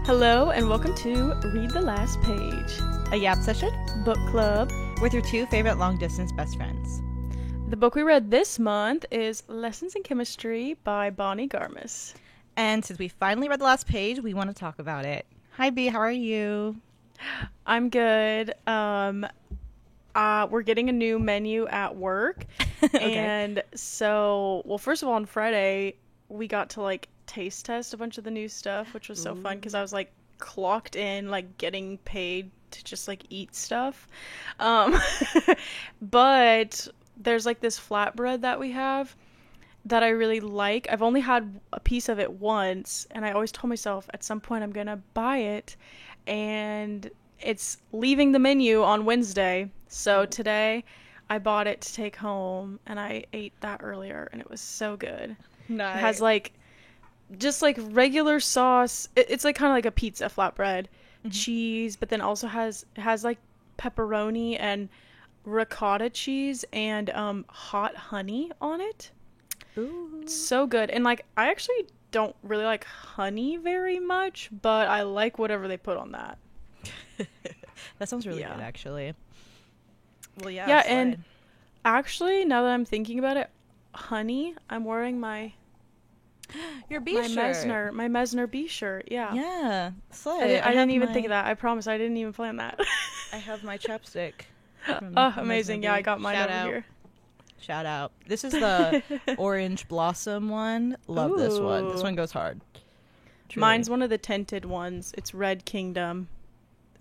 Hello and welcome to Read the Last Page, A Yap Session book club. with your two favorite long-distance best friends. The book we read this month is Lessons in Chemistry by Bonnie Garmis. And since we finally read the last page, we want to talk about it. Hi, B. How are you? I'm good. We're getting a new menu at work. Okay. And so, well, first of all, on Friday, we got to, taste test a bunch of the new stuff, which was so fun because I was, clocked in, getting paid to just, eat stuff. But there's, this flatbread that we have that I really like. I've only had a piece of it once, and I always told myself at some point I'm gonna buy it, and it's leaving the menu on Wednesday. So today I bought it to take home, and I ate that earlier, and it was so good. Nice. It has just regular sauce. It's kind of like a pizza flatbread, cheese, but then also has pepperoni and ricotta cheese and hot honey on it. Ooh. It's so good. And I actually don't really like honey very much, but I like whatever they put on that. That sounds really Yeah. good, actually. Well, yeah. Yeah, and actually, now that I'm thinking about it, honey, I'm wearing my your B shirt. my Mesner B shirt. Yeah. Yeah. Slay. I didn't even think of that. I promise I didn't even plan that. I have my chapstick. from Oh, Mesner amazing. Yeah, B. I got mine Shout over out. here. Shout out. This is the orange blossom one. Love this one. This Ooh. one goes hard. Truly. Mine's one of the tinted ones. It's Red Kingdom.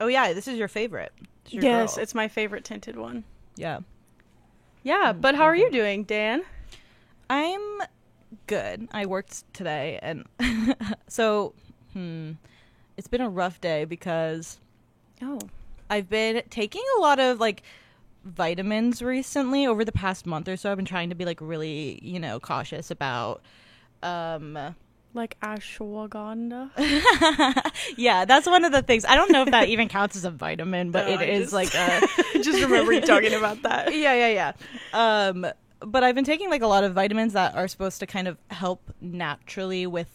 Oh, yeah. This is your favorite. It's your Yes, girl. it's my favorite tinted one. Yeah. Yeah, but how are you doing, Dan? I'm good. I worked today, and so it's been a rough day because Oh. I've been taking a lot of vitamins recently over the past month or so. I've been trying to be really, cautious about Like ashwagandha? yeah, that's one of the things. I don't know if that even counts as a vitamin, but it is Just remember you talking about that. yeah. But I've been taking a lot of vitamins that are supposed to kind of help naturally with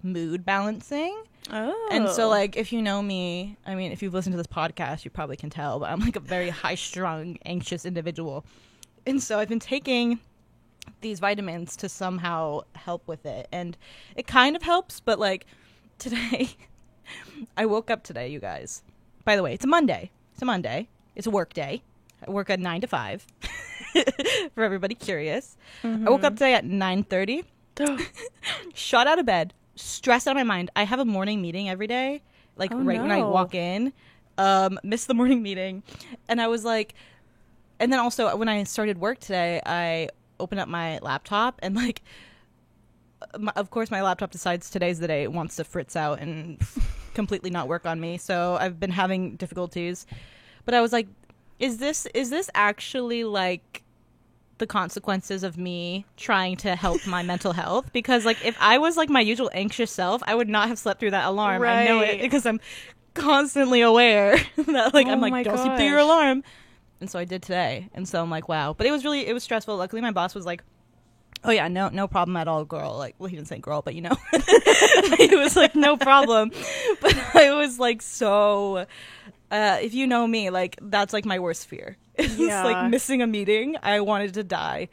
mood balancing. Oh. And so if you know me, I mean, if you've listened to this podcast, you probably can tell, but I'm a very high-strung, anxious individual. And so I've been taking these vitamins to somehow help with it. And it kind of helps, but today, I woke up today, you guys. By the way, it's a Monday. It's a work day. I work at 9 to 5. For everybody curious. I woke up today at 9:30. Shot out of bed. Stressed out of my mind. I have a morning meeting every day. Right when I walk in. Missed the morning meeting. And I was and then also when I started work today, I opened up my laptop and of course my laptop decides today's the day it wants to fritz out and completely not work on me. So I've been having difficulties. But I was is this actually the consequences of me trying to help my mental health? Because if I was my usual anxious self, I would not have slept through that alarm. Right. I know it because I'm constantly aware that I'm my don't sleep through your gosh. alarm. And so I did today. And so I'm wow. But it was stressful. Luckily my boss was oh yeah, no problem at all, girl. Well, he didn't say girl, but he was no problem. But I was so if you know me, that's my worst fear. It's Yeah. missing a meeting. I wanted to die.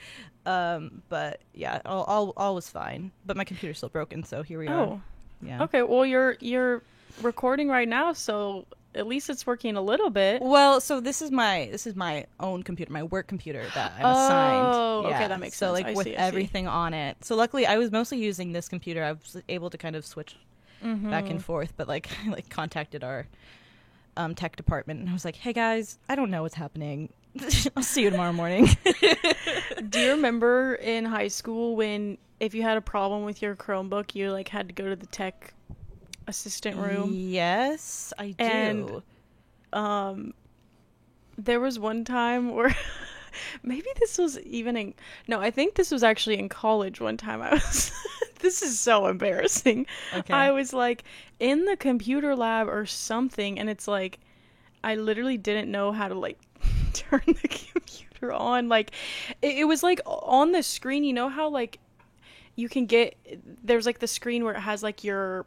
But yeah, all was fine. But my computer's still broken, so here we are. Oh. Yeah. Okay, well you're recording right now, so at least it's working a little bit. Well, so this is my own computer, my work computer that I'm assigned. Oh, okay, Yeah. that makes so sense. I with see. everything on it. So luckily I was mostly using this computer. I was able to kind of switch back and forth, but I contacted our tech department and I was hey guys, I don't know what's happening. I'll see you tomorrow morning. Do you remember in high school when if you had a problem with your Chromebook, you had to go to the tech assistant room? Yes, I do. And there was one time where maybe this was even I think this was actually in college one time. I was this is so embarrassing. Okay. I was in the computer lab or something, and it's I literally didn't know how to turn the computer on. It was on the screen, you know how you can get there's the screen where it has your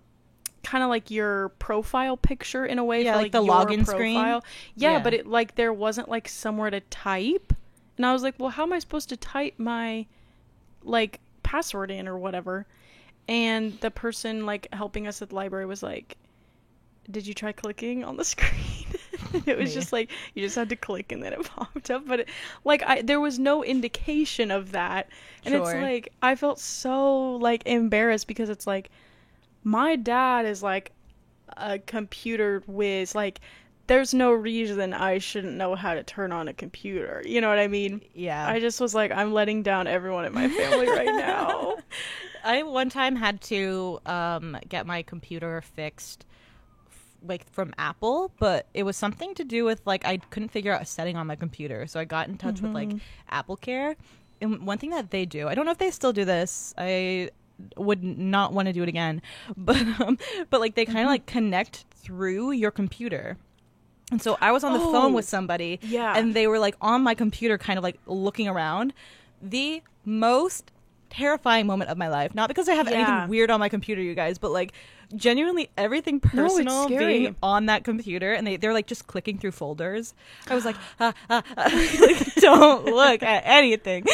kind of like your profile picture in a way Yeah, for like the your login screen. Yeah, but it like there wasn't like somewhere to type. And I was like, well, how am I supposed to type my like password in or whatever? And the person like helping us at the library was like, did you try clicking on the screen? It was just like you just had to click and then it popped up, but there was no indication of that. And it's like I felt so like embarrassed because it's like my dad is like a computer whiz. Like there's no reason I shouldn't know how to turn on a computer. You know what I mean? Yeah. I just was like, I'm letting down everyone in my family right now. I one time had to get my computer fixed like from Apple, but it was something to do with like I couldn't figure out a setting on my computer, so I got in touch with like Apple Care. And one thing that they do, I don't know if they still do this, I would not want to do it again, but like they kind of like connect through your computer. And so I was on the phone with somebody, and they were like on my computer kind of like looking around. The most terrifying moment of my life, not because I have anything weird on my computer, you guys, but like genuinely everything personal being on that computer, and they're like just clicking through folders. I was like, like, don't look at anything.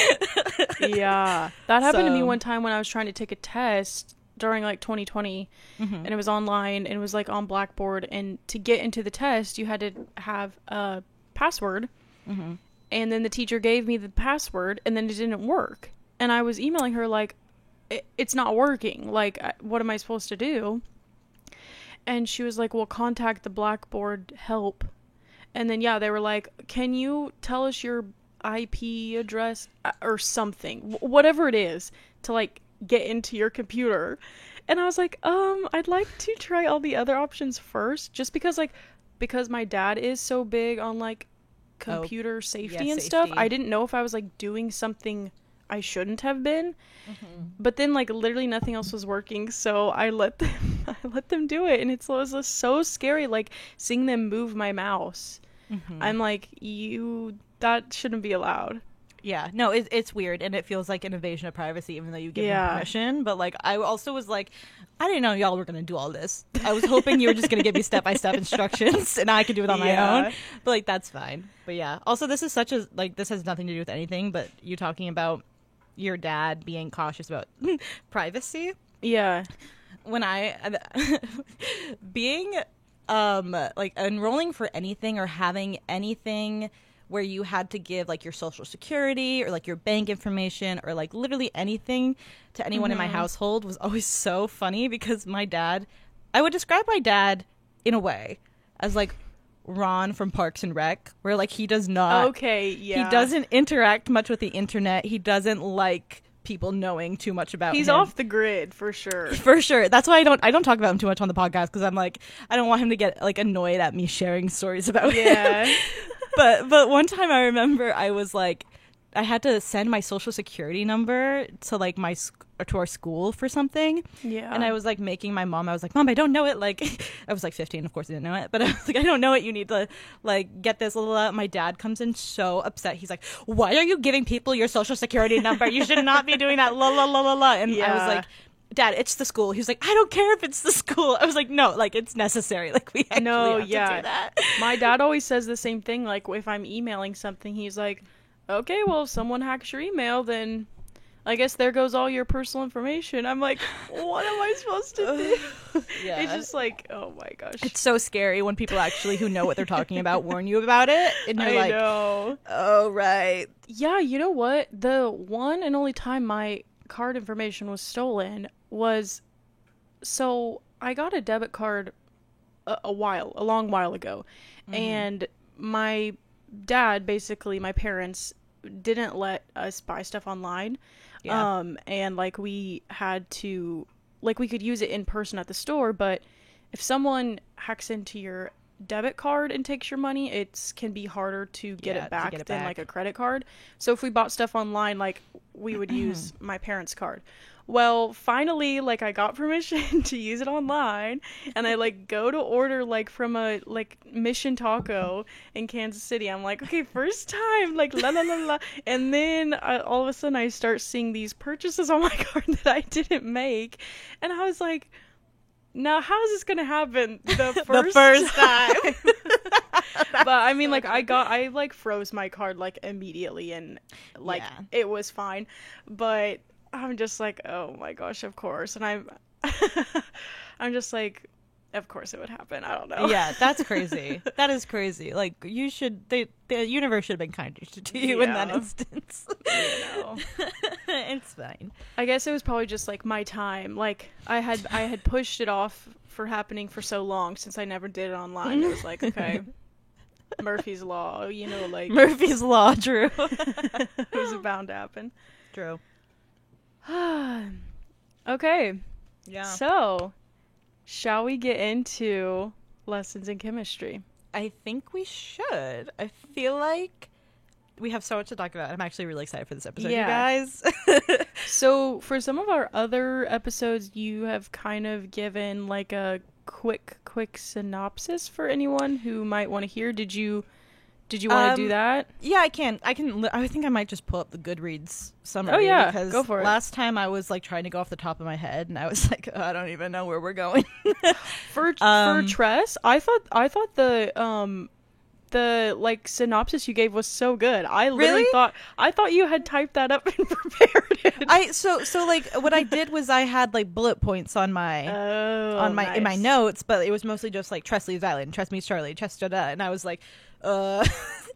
Yeah, that happened to me one time when I was trying to take a test during like 2020, and it was online, and it was like on Blackboard, and to get into the test you had to have a password, and then the teacher gave me the password and then it didn't work, and I was emailing her like, it's not working, like what am I supposed to do? And she was like, well, contact the Blackboard help. And then they were like, can you tell us your IP address or something, whatever it is, to like get into your computer? And I was like, I'd like to try all the other options first, just because my dad is so big on like computer safety and stuff. I didn't know if I was like doing something I shouldn't have been, but then like literally nothing else was working, so I let them do it, and it was so scary, like seeing them move my mouse. I'm like, that shouldn't be allowed. Yeah, no, it's weird, and it feels like an invasion of privacy, even though you give them permission. But like, I also was like, I didn't know y'all were gonna do all this. I was hoping you were just gonna give me step-by-step instructions, and I could do it on my own. But like, that's fine. But yeah, also this is this has nothing to do with anything. But you talking about your dad being cautious about privacy. Yeah, when I being like enrolling for anything or having anything where you had to give like your social security or like your bank information or like literally anything to anyone in my household was always so funny, because I would describe my dad in a way as like Ron from Parks and Rec, where like he does not he doesn't interact much with the internet. He doesn't like people knowing too much about him. He's off the grid for sure. For sure. That's why I don't talk about him too much on the podcast, because I'm like, I don't want him to get like annoyed at me sharing stories about him. But one time I remember I was like, I had to send my social security number to like to our school for something. Yeah. And I was like making my mom, I was like, Mom, I don't know it. Like, I was like 15, of course I didn't know it, but I was like, I don't know it. You need to like get this. My dad comes in so upset. He's like, why are you giving people your social security number? You should not be doing that. La la la la la. And I was like, Dad, it's the school. He was like, I don't care if it's the school. I was like, no, like it's necessary. Like we actually have to do that. My dad always says the same thing. Like if I'm emailing something, he's like, okay, well, if someone hacks your email, then I guess there goes all your personal information. I'm like, what am I supposed to do? It's just like, oh my gosh. It's so scary when people actually who know what they're talking about warn you about it. And you're I know. Oh, right. Yeah, you know what? The one and only time my card information was stolen was, so I got a debit card a long while ago. And my dad, basically my parents, didn't let us buy stuff online. And like we had to, like we could use it in person at the store, but if someone hacks into your debit card and takes your money, it can be harder to get it back than like a credit card. So if we bought stuff online, like we would use my parents' card. Well, finally, like I got permission to use it online, and I like go to order like from a like Mission Taco in Kansas City. I'm like, okay, first time, like la la la la, and then all of a sudden I start seeing these purchases on my card that I didn't make, and I was like, now how is this gonna happen the The first first time. But I mean, like, I like froze my card like immediately, and like Yeah. it was fine. But I'm just like, oh my gosh, of course. And I'm just like, of course it would happen. I don't know. Yeah, that's crazy. That is crazy. Like, the universe should have been kinder to you in that Yeah. instance. You know. It's fine. I guess it was probably just like my time. Like I had pushed it off for happening for so long since I never did it online. It was like, okay, Murphy's Law, you know, like Murphy's Law, Drew. it was bound to happen. Drew. Okay, Yeah. so shall we get into lessons in chemistry? I think we should. I feel like we have so much to talk about. I'm actually really excited for this episode, Yeah. you guys. So for some of our other episodes, you have kind of given like a quick synopsis for anyone who might want to hear. Did you want to do that? Yeah, I can. I think I might just pull up the Goodreads summary. Oh, yeah. Because Go for it. last time I was like trying to go off the top of my head, and I was like, I don't even know where we're going. For Tress, I thought the like synopsis you gave was so good. I literally Really? thought you had typed that up and prepared it. So like what I did was I had like bullet points on my in my nice. notes, but it was mostly just like Tress leaves island, Tress meets Charlie, Tress da da, and I was like, I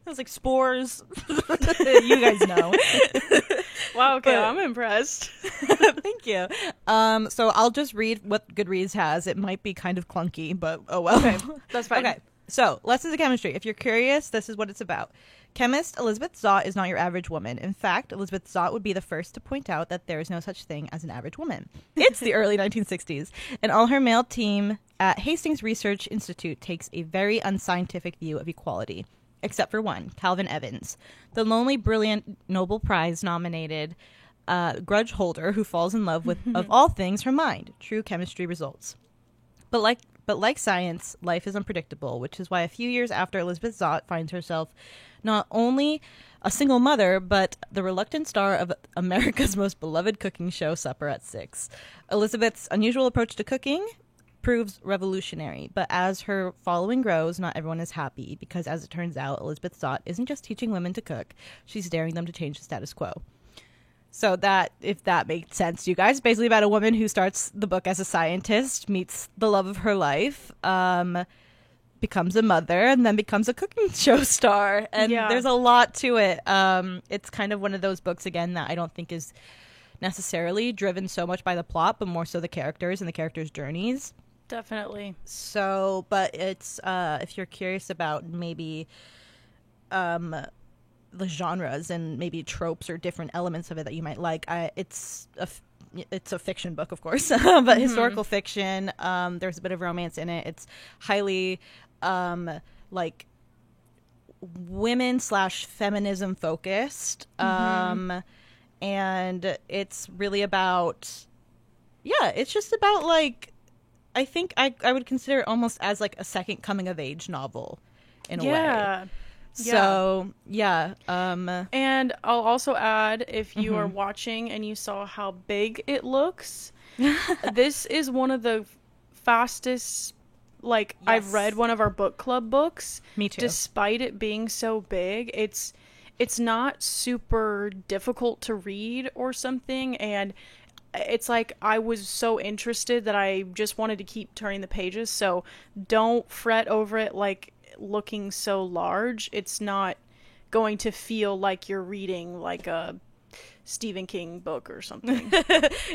was like spores. You guys know. Wow, okay, But- I'm impressed. Thank you. So I'll just read what Goodreads has. It might be kind of clunky, but oh well. Okay, that's fine. Okay. So, lessons of chemistry. If you're curious, this is what it's about. Chemist Elizabeth Zott is not your average woman. In fact, Elizabeth Zott would be the first to point out that there is no such thing as an average woman. It's the early 1960s, and all her male team at Hastings Research Institute takes a very unscientific view of equality. Except for one, Calvin Evans, the lonely, brilliant, Nobel Prize nominated grudge holder who falls in love with, of all things, her mind. True chemistry results. But like science, life is unpredictable, which is why a few years after Elizabeth Zott finds herself not only a single mother, but the reluctant star of America's most beloved cooking show, Supper at 6. Elizabeth's unusual approach to cooking proves revolutionary, but as her following grows, not everyone is happy, because as it turns out, Elizabeth Zott isn't just teaching women to cook, she's daring them to change the status quo. So that, if that makes sense to you guys, basically about a woman who starts the book as a scientist, meets the love of her life, becomes a mother, and then becomes a cooking show star. And Yeah. there's a lot to it. It's kind of one of those books, again, that I don't think is necessarily driven so much by the plot, but more so the characters and the characters' journeys. Definitely. So, but it's, if you're curious about maybe the genres and maybe tropes or different elements of it that you might like, it's a fiction book, of course, but historical fiction. There's a bit of romance in it. It's highly like women/feminism focused, and it's really about, it's just about, like, I think I would consider it almost as like a second coming of age novel in a way. Yeah. So, And I'll also add, if you are watching and you saw how big it looks, this is one of the fastest, like, I've Yes. read one of our book club books. Me too. Despite it being so big, it's not super difficult to read or something, and it's like I was so interested that I just wanted to keep turning the pages, so don't fret over it like looking so large. It's not going to feel like you're reading like a Stephen King book or something.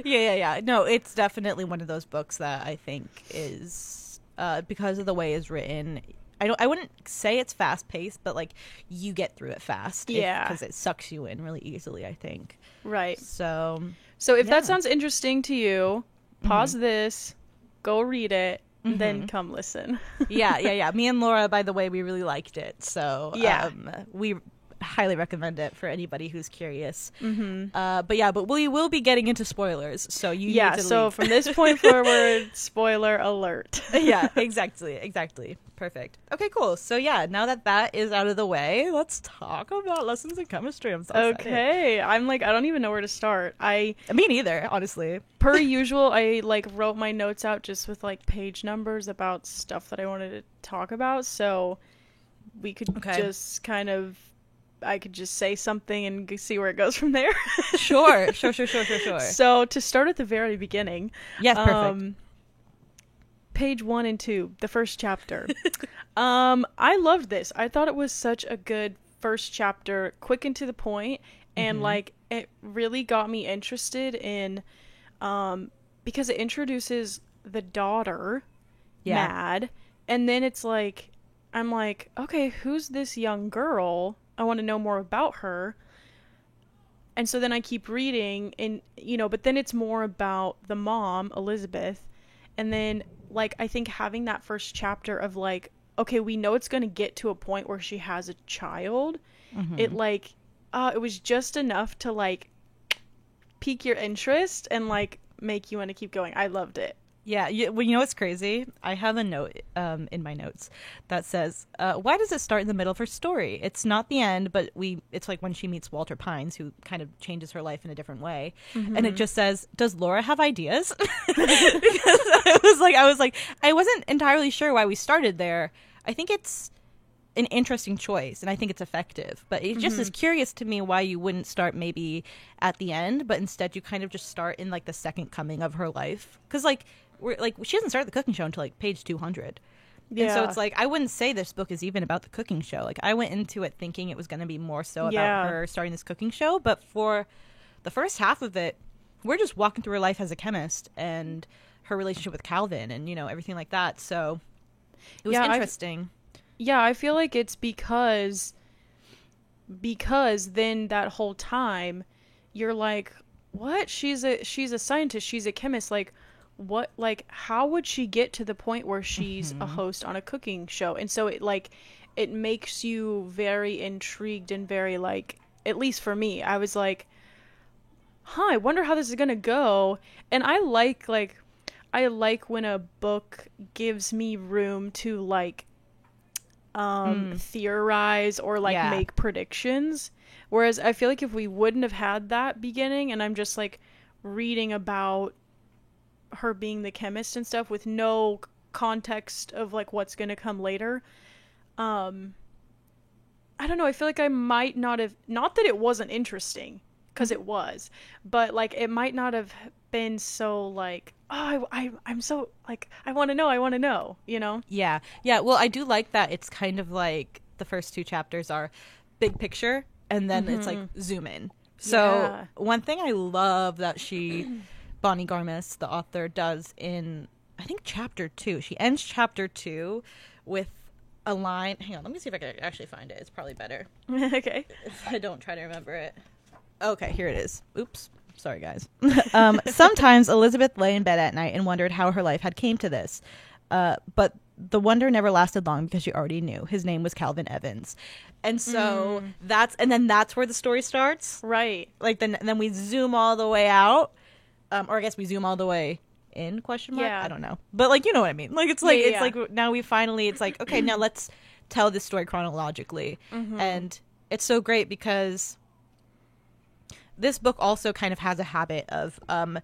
yeah. No, it's definitely one of those books that I think is, because of the way it's written, I wouldn't say it's fast paced, but like you get through it fast. Yeah. Because it sucks you in really easily, I think. Right. So If Yeah. that sounds interesting to you, pause this, go read it, and then come listen. yeah. Me and Laura, by the way, we really liked it. So Yeah. we highly recommend it for anybody who's curious. But we will be getting into spoilers, so you need to so leave. from this point forward, spoiler alert. Yeah, exactly. Perfect. Okay, cool. So yeah, now that is out of the way, let's talk about lessons in chemistry. I'm so excited. Okay, I'm like, I don't even know where to start. Me neither, honestly. Per usual, I like wrote my notes out just with like page numbers about stuff that I wanted to talk about, so we could just kind of, I could just say something and see where it goes from there. Sure. So to start at the very beginning. Yes, perfect. Page 1 and 2, the first chapter. I loved this. I thought it was such a good first chapter, quick and to the point, and like it really got me interested in, because it introduces the daughter, Mad, and then it's like, I'm like, okay, who's this young girl? I want to know more about her. And so then I keep reading, and but then it's more about the mom, Elizabeth, and then like I think having that first chapter of like, okay, we know it's going to get to a point where she has a child. It like it was just enough to like pique your interest and like make you want to keep going. I loved it. Yeah, well, you know what's crazy? I have a note in my notes that says, why does it start in the middle of her story? It's not the end, but it's like when she meets Walter Pines, who kind of changes her life in a different way. And it just says, does Laura have ideas? Because I was like, I wasn't entirely sure why we started there. I think it's an interesting choice, and I think it's effective. But it just is curious to me why you wouldn't start maybe at the end, but instead you kind of just start in like the second coming of her life. Because she doesn't start the cooking show until like page 200. Yeah. And so it's like, I wouldn't say this book is even about the cooking show. Like, I went into it thinking it was going to be more so about her starting this cooking show. But for the first half of it, we're just walking through her life as a chemist and her relationship with Calvin and, everything like that. So it was interesting. I feel like it's because then that whole time you're like, what? She's a scientist. She's a chemist. Like, what, like, how would she get to the point where she's a host on a cooking show? And so it makes you very intrigued and very like, at least for me, I was like, I wonder how this is gonna go. And I like when a book gives me room to like theorize or like make predictions, whereas I feel like if we wouldn't have had that beginning and I'm just like reading about her being the chemist and stuff with no context of like what's going to come later, I don't know, I feel like I might not have, not that it wasn't interesting, because it was, but like it might not have been so like, I'm so like, I want to know, yeah well, I do like that it's kind of like the first two chapters are big picture and then it's like zoom in. So one thing I love that Bonnie Garmis, the author, does in, I think, chapter 2. She ends chapter 2 with a line. Hang on, let me see if I can actually find it. It's probably better. Okay. If I don't try to remember it. Okay, here it is. Oops. Sorry, guys. Sometimes Elizabeth lay in bed at night and wondered how her life had came to this. But the wonder never lasted long because she already knew. His name was Calvin Evans. And so that's where the story starts. Right. Like, then we zoom all the way out. Or I guess we zoom all the way in, question mark? Yeah. I don't know. But, like, you know what I mean. Like, it's like, like, now we finally, it's like, okay, now let's tell this story chronologically. And it's so great because this book also kind of has a habit of, I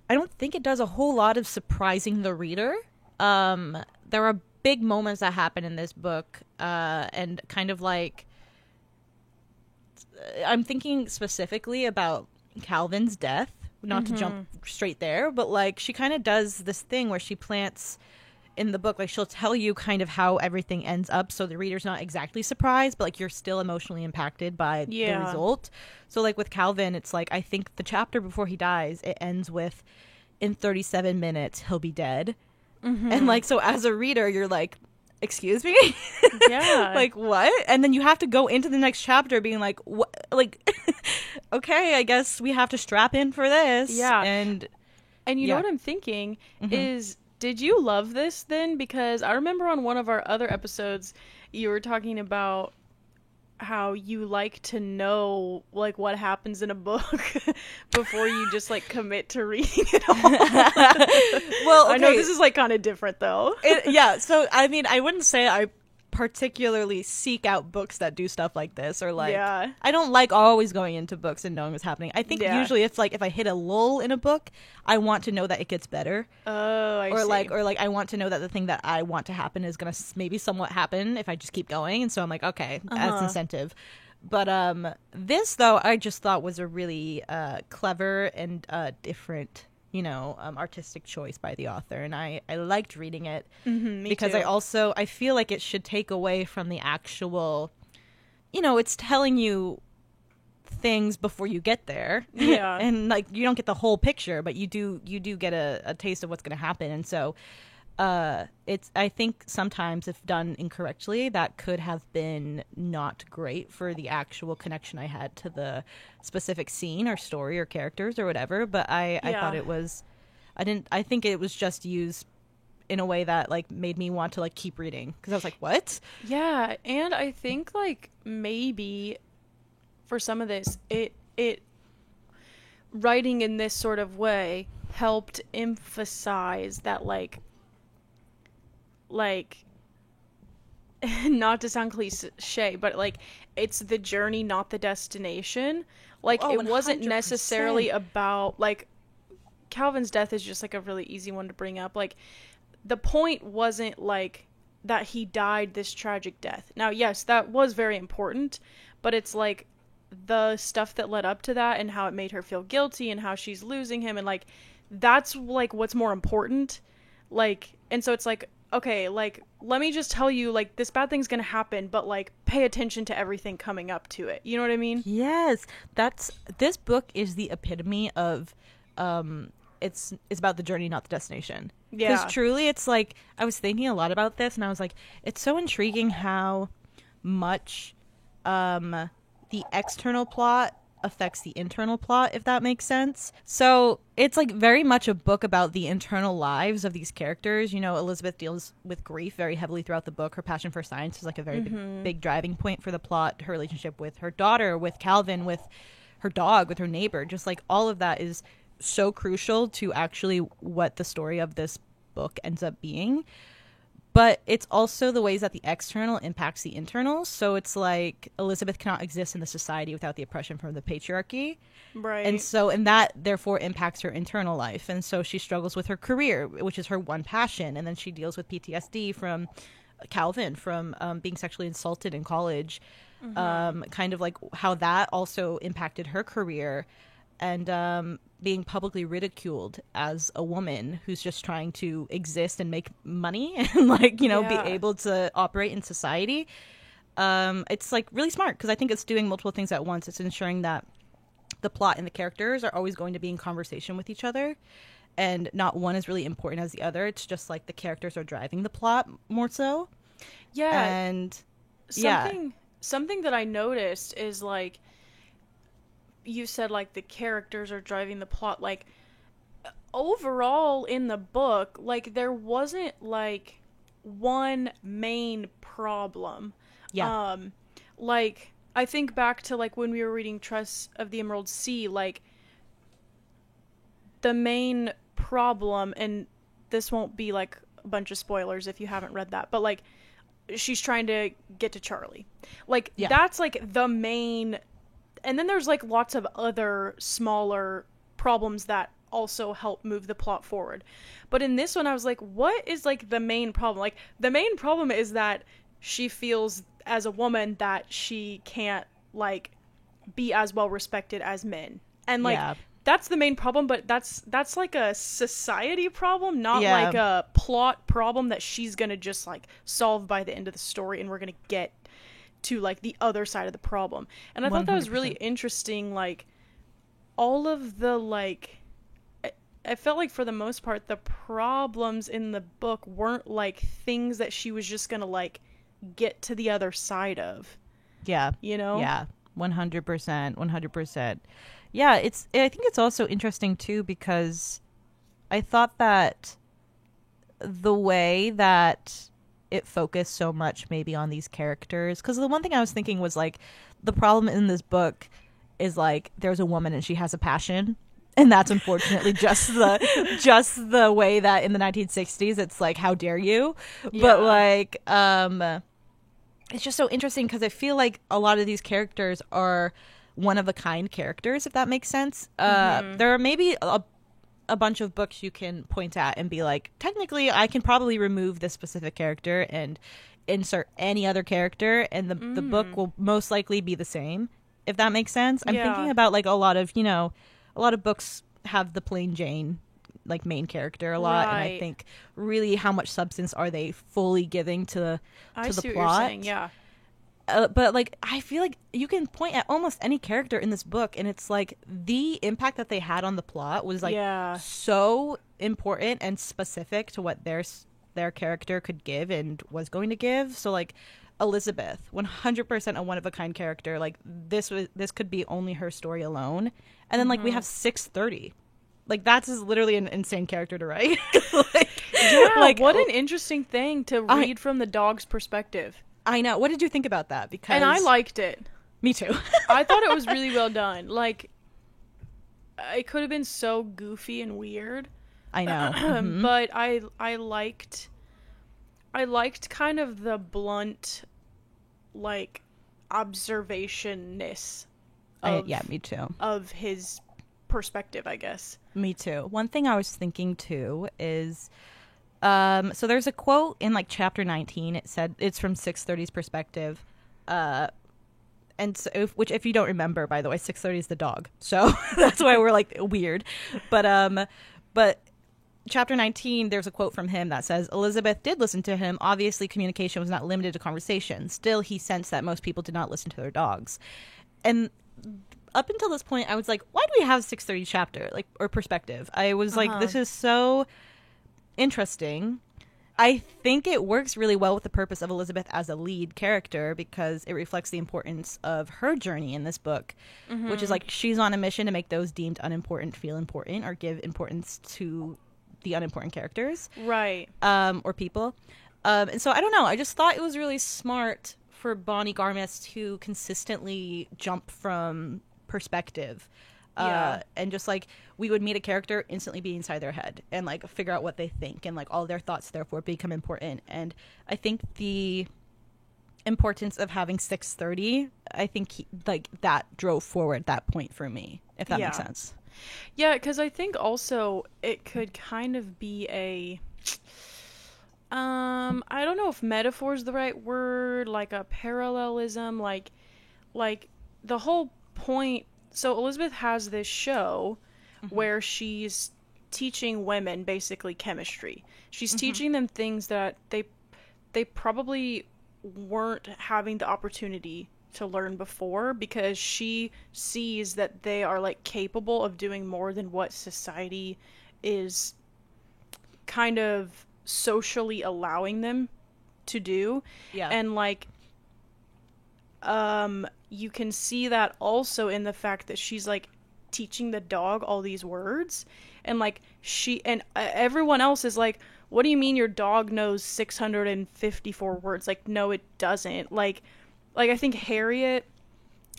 don't think it does a whole lot of surprising the reader. There are big moments that happen in this book, and kind of like, I'm thinking specifically about Calvin's death. Not to jump straight there, but like she kind of does this thing where she plants in the book, like she'll tell you kind of how everything ends up so the reader's not exactly surprised, but like you're still emotionally impacted by the result. So like with Calvin, it's like, I think the chapter before he dies, it ends with, in 37 minutes he'll be dead. And like, so as a reader, you're like, excuse me? Yeah. Like, what? And then you have to go into the next chapter being like, what? Like, okay, I guess we have to strap in for this. Yeah. And you know what I'm thinking is, did you love this then? Because I remember on one of our other episodes, you were talking about how you like to know like what happens in a book before you just like commit to reading it all. Well, okay. I know this is like kind of different though. Yeah, so I mean, I wouldn't say I particularly seek out books that do stuff like this, or like Yeah. I don't like always going into books and knowing what's happening. I think Yeah. usually if I hit a lull in a book, I want to know that it gets better. Oh, I or see. like I want to know that the thing that I want to happen is gonna maybe somewhat happen if I just keep going, and so I'm like, okay, that's incentive. But this though I just thought was a really clever and different, artistic choice by the author, and I liked reading it Me because too. I feel like it should take away from the actual, it's telling you things before you get there. Yeah. And like you don't get the whole picture, but you do get a taste of what's going to happen. And so it's, I think sometimes if done incorrectly, that could have been not great for the actual connection I had to the specific scene or story or characters or whatever. But I thought it was, I think it was just used in a way that like made me want to like keep reading, because I was like, what? Yeah, and I think like maybe for some of this, it writing in this sort of way helped emphasize that like not to sound cliche, but like it's the journey, not the destination. Like Oh, it wasn't 100%. necessarily about like Calvin's death is just like a really easy one to bring up. Like the point wasn't like that he died this tragic death. Now, yes, that was very important, but it's like the stuff that led up to that and how it made her feel guilty and how she's losing him, and like that's like what's more important. Like, and so it's like, okay, like let me just tell you like this bad thing's gonna happen, but like pay attention to everything coming up to it. You know what I mean? Yes, this book is the epitome of it's about the journey, not the destination. Yeah. Because truly it's like, I was thinking a lot about this and I was like, it's so intriguing how much the external plot affects the internal plot, if that makes sense. So it's like very much a book about the internal lives of these characters. Elizabeth deals with grief very heavily throughout the book. Her passion for science is like a very big driving point for the plot. Her relationship with her daughter, with Calvin, with her dog, with her neighbor, just like all of that is so crucial to actually what the story of this book ends up being. But it's also the ways that the external impacts the internal. So it's like Elizabeth cannot exist in the society without the oppression from the patriarchy. Right. And that therefore impacts her internal life. And so she struggles with her career, which is her one passion. And then she deals with PTSD from Calvin, from being sexually insulted in college. Kind of like how that also impacted her career. And being publicly ridiculed as a woman who's just trying to exist and make money and be able to operate in society. It's like really smart because I think it's doing multiple things at once. It's ensuring that the plot and the characters are always going to be in conversation with each other, and not one is really important as the other. It's just like the characters are driving the plot more so. Yeah. And something that I noticed is like you said like the characters are driving the plot, like overall in the book like there wasn't like one main problem. Like I think back to like when we were reading Trust of the Emerald Sea, like the main problem, and this won't be like a bunch of spoilers if you haven't read that, but like she's trying to get to Charlie, like that's like the main. And then there's like lots of other smaller problems that also help move the plot forward. But in this one I was like, what is like the main problem? Like the main problem is that she feels as a woman that she can't like be as well respected as men. And like that's the main problem, but that's like a society problem, not like a plot problem that she's going to just like solve by the end of the story and we're going to get to like the other side of the problem. And I thought that was really interesting. Like all of the like I felt like for the most part the problems in the book weren't like things that she was just gonna like get to the other side of. Yeah. 100%. Yeah, I think it's also interesting too because I thought that the way that it focused so much maybe on these characters. Because the one thing I was thinking was like, the problem in this book is like there's a woman and she has a passion, and that's unfortunately just the way that in the 1960s it's like, how dare you. Yeah. But like it's just so interesting because I feel like a lot of these characters are one of a kind characters, if that makes sense. There are maybe a bunch of books you can point at and be like, technically I can probably remove this specific character and insert any other character, and the book will most likely be the same, if that makes sense. I'm thinking about like a lot of books have the plain Jane like main character a lot, and I think really how much substance are they fully giving to the I see plot. what you're saying, yeah. But like I feel like you can point at almost any character in this book, and it's like the impact that they had on the plot was like so important and specific to what their character could give and was going to give. So like Elizabeth, 100% a one of a kind character. Like this could be only her story alone. And then like we have 630. Like that's literally an insane character to write. Like what an interesting thing to read from the dog's perspective. I know. What did you think about that? Because And I liked it. Me too. I thought it was really well done. Like it could have been so goofy and weird. I know. But I liked kind of the blunt like observation-ness of me too. Of his perspective, I guess. Me too. One thing I was thinking too is so there's a quote in like chapter 19. It said it's from 630's perspective. And so if you don't remember, by the way, 630 is the dog. So that's why we're like weird. But chapter 19, there's a quote from him that says, Elizabeth did listen to him. Obviously, communication was not limited to conversation. Still, he sensed that most people did not listen to their dogs. And up until this point, I was like, why do we have 630 chapter or perspective? I was like, this is so interesting. I think it works really well with the purpose of Elizabeth as a lead character because it reflects the importance of her journey in this book, which is like she's on a mission to make those deemed unimportant feel important or give importance to the unimportant characters. Right. Or people. And so I don't know. I just thought it was really smart for Bonnie Garmus to consistently jump from perspective. And just like we would meet a character, instantly be inside their head and like figure out what they think, and like all their thoughts therefore become important. And I think the importance of having 630, I think like that drove forward that point for me, if that makes sense. Yeah, because I think also it could kind of be a I don't know if metaphor is the right word, like a parallelism, like the whole point. So Elizabeth has this show where she's teaching women basically chemistry. She's teaching them things that they probably weren't having the opportunity to learn before, because she sees that they are like capable of doing more than what society is kind of socially allowing them to do. Yeah. And like you can see that also in the fact that she's like teaching the dog all these words, and like everyone else is like, what do you mean your dog knows 654 words? Like, no, it doesn't. Like I think Harriet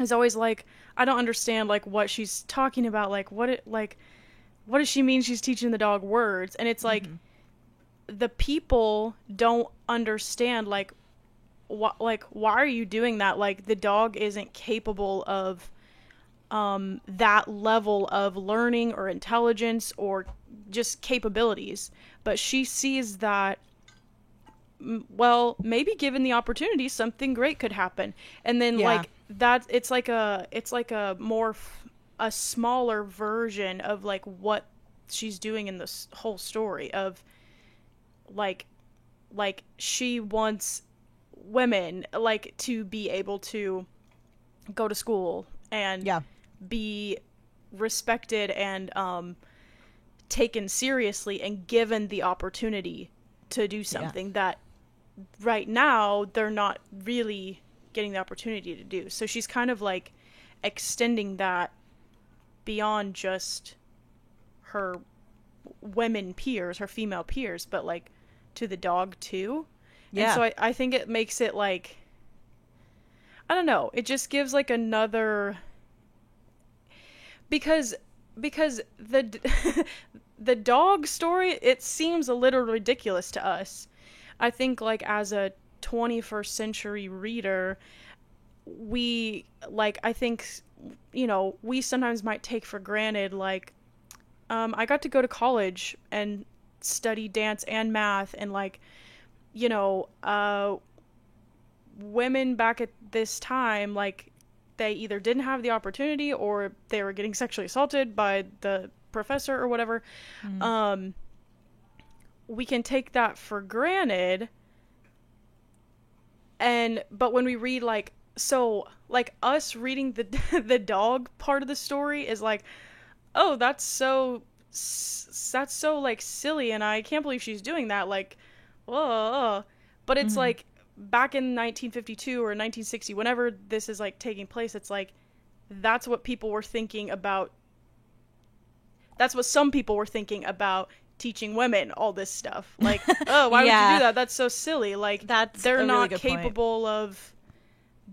is always like, I don't understand like what she's talking about. Like what does she mean she's teaching the dog words? And it's like the people don't understand like why are you doing that? Like the dog isn't capable of that level of learning or intelligence or just capabilities, but she sees that, well, maybe given the opportunity something great could happen. And then like that, it's like a more a smaller version of like what she's doing in this whole story of like she wants women like to be able to go to school and be respected and taken seriously and given the opportunity to do something that right now they're not really getting the opportunity to do. So she's kind of like extending that beyond just her women peers, her female peers, but like to the dog too. Yeah. And so I think it makes it like, I don't know, it just gives like another, because the the dog story, it seems a little ridiculous to us. I think like as a 21st century reader, we like, I think, you know, we sometimes might take for granted like, I got to go to college and study dance and math, and like, you know, women back at this time, like, they either didn't have the opportunity or they were getting sexually assaulted by the professor or whatever. We can take that for granted, and but when we read like, so like us reading the the dog part of the story is like, oh, that's so like silly, and I can't believe she's doing that, like, whoa. But it's like back in 1952 or 1960, whenever this is like taking place, it's like that's what people were thinking about. That's what some people were thinking about teaching women all this stuff. Like, oh, why would you do that? That's so silly. Like, they're not capable of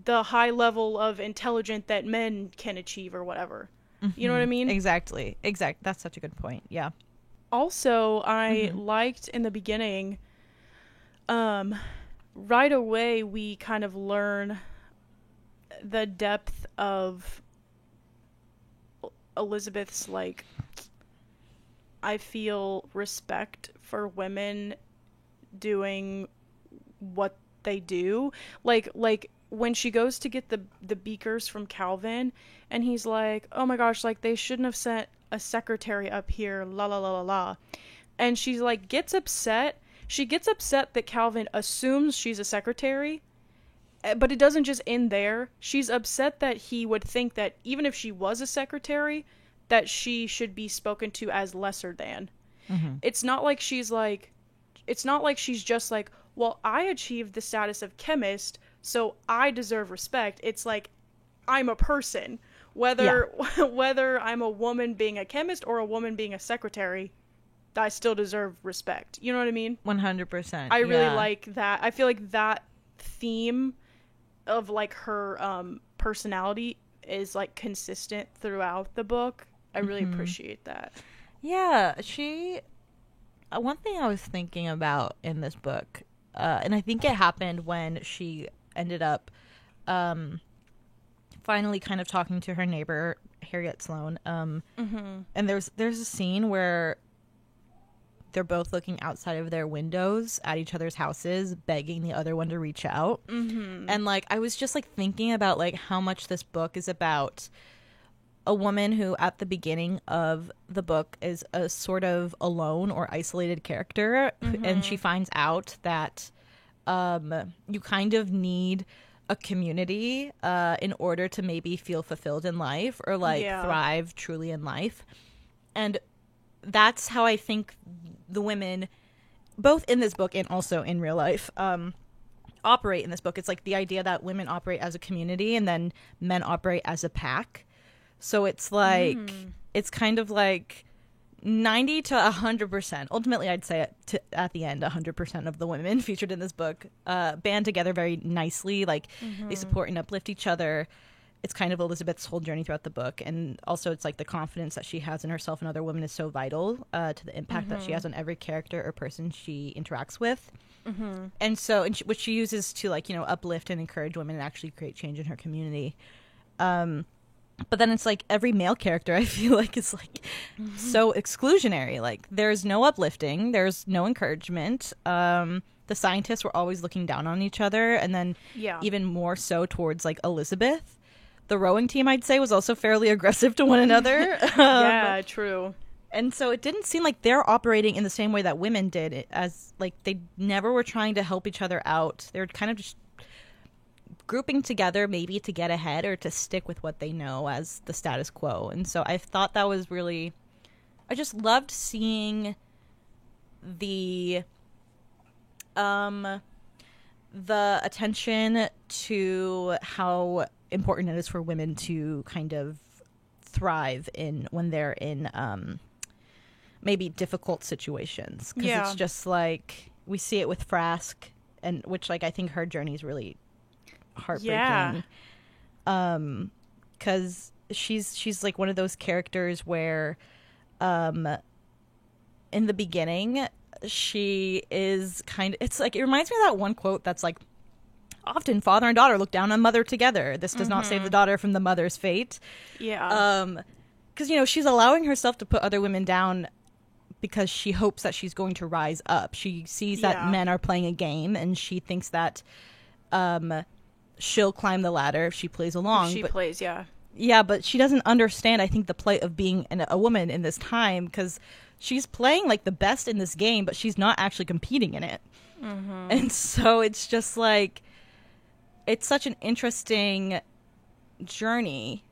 the high level of intelligence that men can achieve or whatever. You know what I mean? Exactly. That's such a good point. Yeah. Also, I liked in the beginning, right away we kind of learn the depth of Elizabeth's, like, I feel, respect for women doing what they do. Like when she goes to get the beakers from Calvin, and he's like, oh my gosh, like, they shouldn't have sent a secretary up here, la la la la la. And she's like, gets upset. She gets upset that Calvin assumes she's a secretary, but it doesn't just end there. She's upset that he would think that even if she was a secretary, that she should be spoken to as lesser than. It's not like she's just like, well, I achieved the status of chemist, so I deserve respect. It's like, I'm a person. Whether I'm a woman being a chemist or a woman being a secretary, I still deserve respect. You know what I mean? 100%. I really like that. I feel like that theme of like her personality is like consistent throughout the book. I really appreciate that. Yeah, one thing I was thinking about in this book, and I think it happened when she ended up finally kind of talking to her neighbor, Harriet Sloane. And there's a scene where they're both looking outside of their windows at each other's houses, begging the other one to reach out. And like, I was just like thinking about like how much this book is about a woman who at the beginning of the book is a sort of alone or isolated character, and she finds out that you kind of need a community in order to maybe feel fulfilled in life or like thrive truly in life. And that's how I think the women, both in this book and also in real life, operate in this book. It's like the idea that women operate as a community and then men operate as a pack. So it's like, it's kind of like 90 to 100%. Ultimately, I'd say at the end, 100% of the women featured in this book band together very nicely. Like, they support and uplift each other. It's kind of Elizabeth's whole journey throughout the book. And also, it's like the confidence that she has in herself and other women is so vital to the impact that she has on every character or person she interacts with. And so, which she uses to, like, you know, uplift and encourage women and actually create change in her community. But then it's like every male character, I feel like, is like so exclusionary. Like, there's no uplifting, there's no encouragement. The scientists were always looking down on each other, and then even more so towards like Elizabeth. The rowing team, I'd say, was also fairly aggressive to one another. Yeah, true. And so it didn't seem like they're operating in the same way that women did, as like they never were trying to help each other out. They were kind of just grouping together maybe to get ahead or to stick with what they know as the status quo. And so I thought that was really, I just loved seeing the attention to how important it is for women to kind of thrive when they're in maybe difficult situations, because it's just like we see it with Frask and which like I think her journey is really Yeah. heartbreaking. Because she's like one of those characters where um in the beginning she is kind of, it's like, it reminds me of that one quote that's like, often father and daughter look down on mother together, this does not save the daughter from the mother's fate. Yeah. Because, you know, she's allowing herself to put other women down because she hopes that she's going to rise up. She sees that Yeah. men are playing a game, and she thinks that she'll climb the ladder if she plays along. She But plays, yeah. yeah, but she doesn't understand, I think, the plight of being a woman in this time, because she's playing like the best in this game, but she's not actually competing in it. And so it's just like, it's such an interesting journey,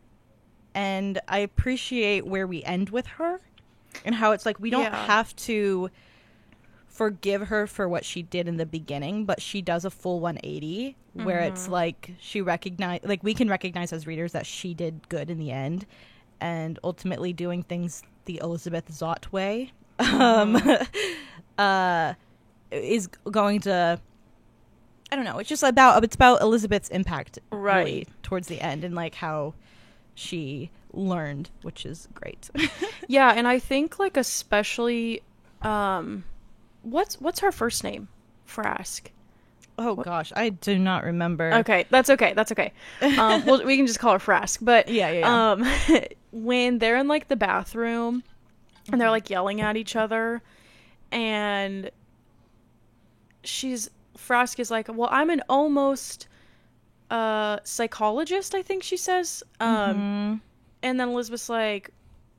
and I appreciate where we end with her and how it's like we don't Yeah. have to forgive her for what she did in the beginning, but she does a full 180 where it's like we can recognize as readers that she did good in the end, and ultimately doing things the Elizabeth Zott way is going to, I don't know, it's about Elizabeth's impact Right. really towards the end, and like how she learned, which is great. Yeah, and I think like especially what's her first name? Frask. Oh gosh, I do not remember. Okay, that's okay. That's okay. Well, we can just call her Frask. But Yeah. when they're in like the bathroom and they're like yelling at each other, and Frask is like, "Well, I'm an almost psychologist," I think she says. And then Elizabeth's like,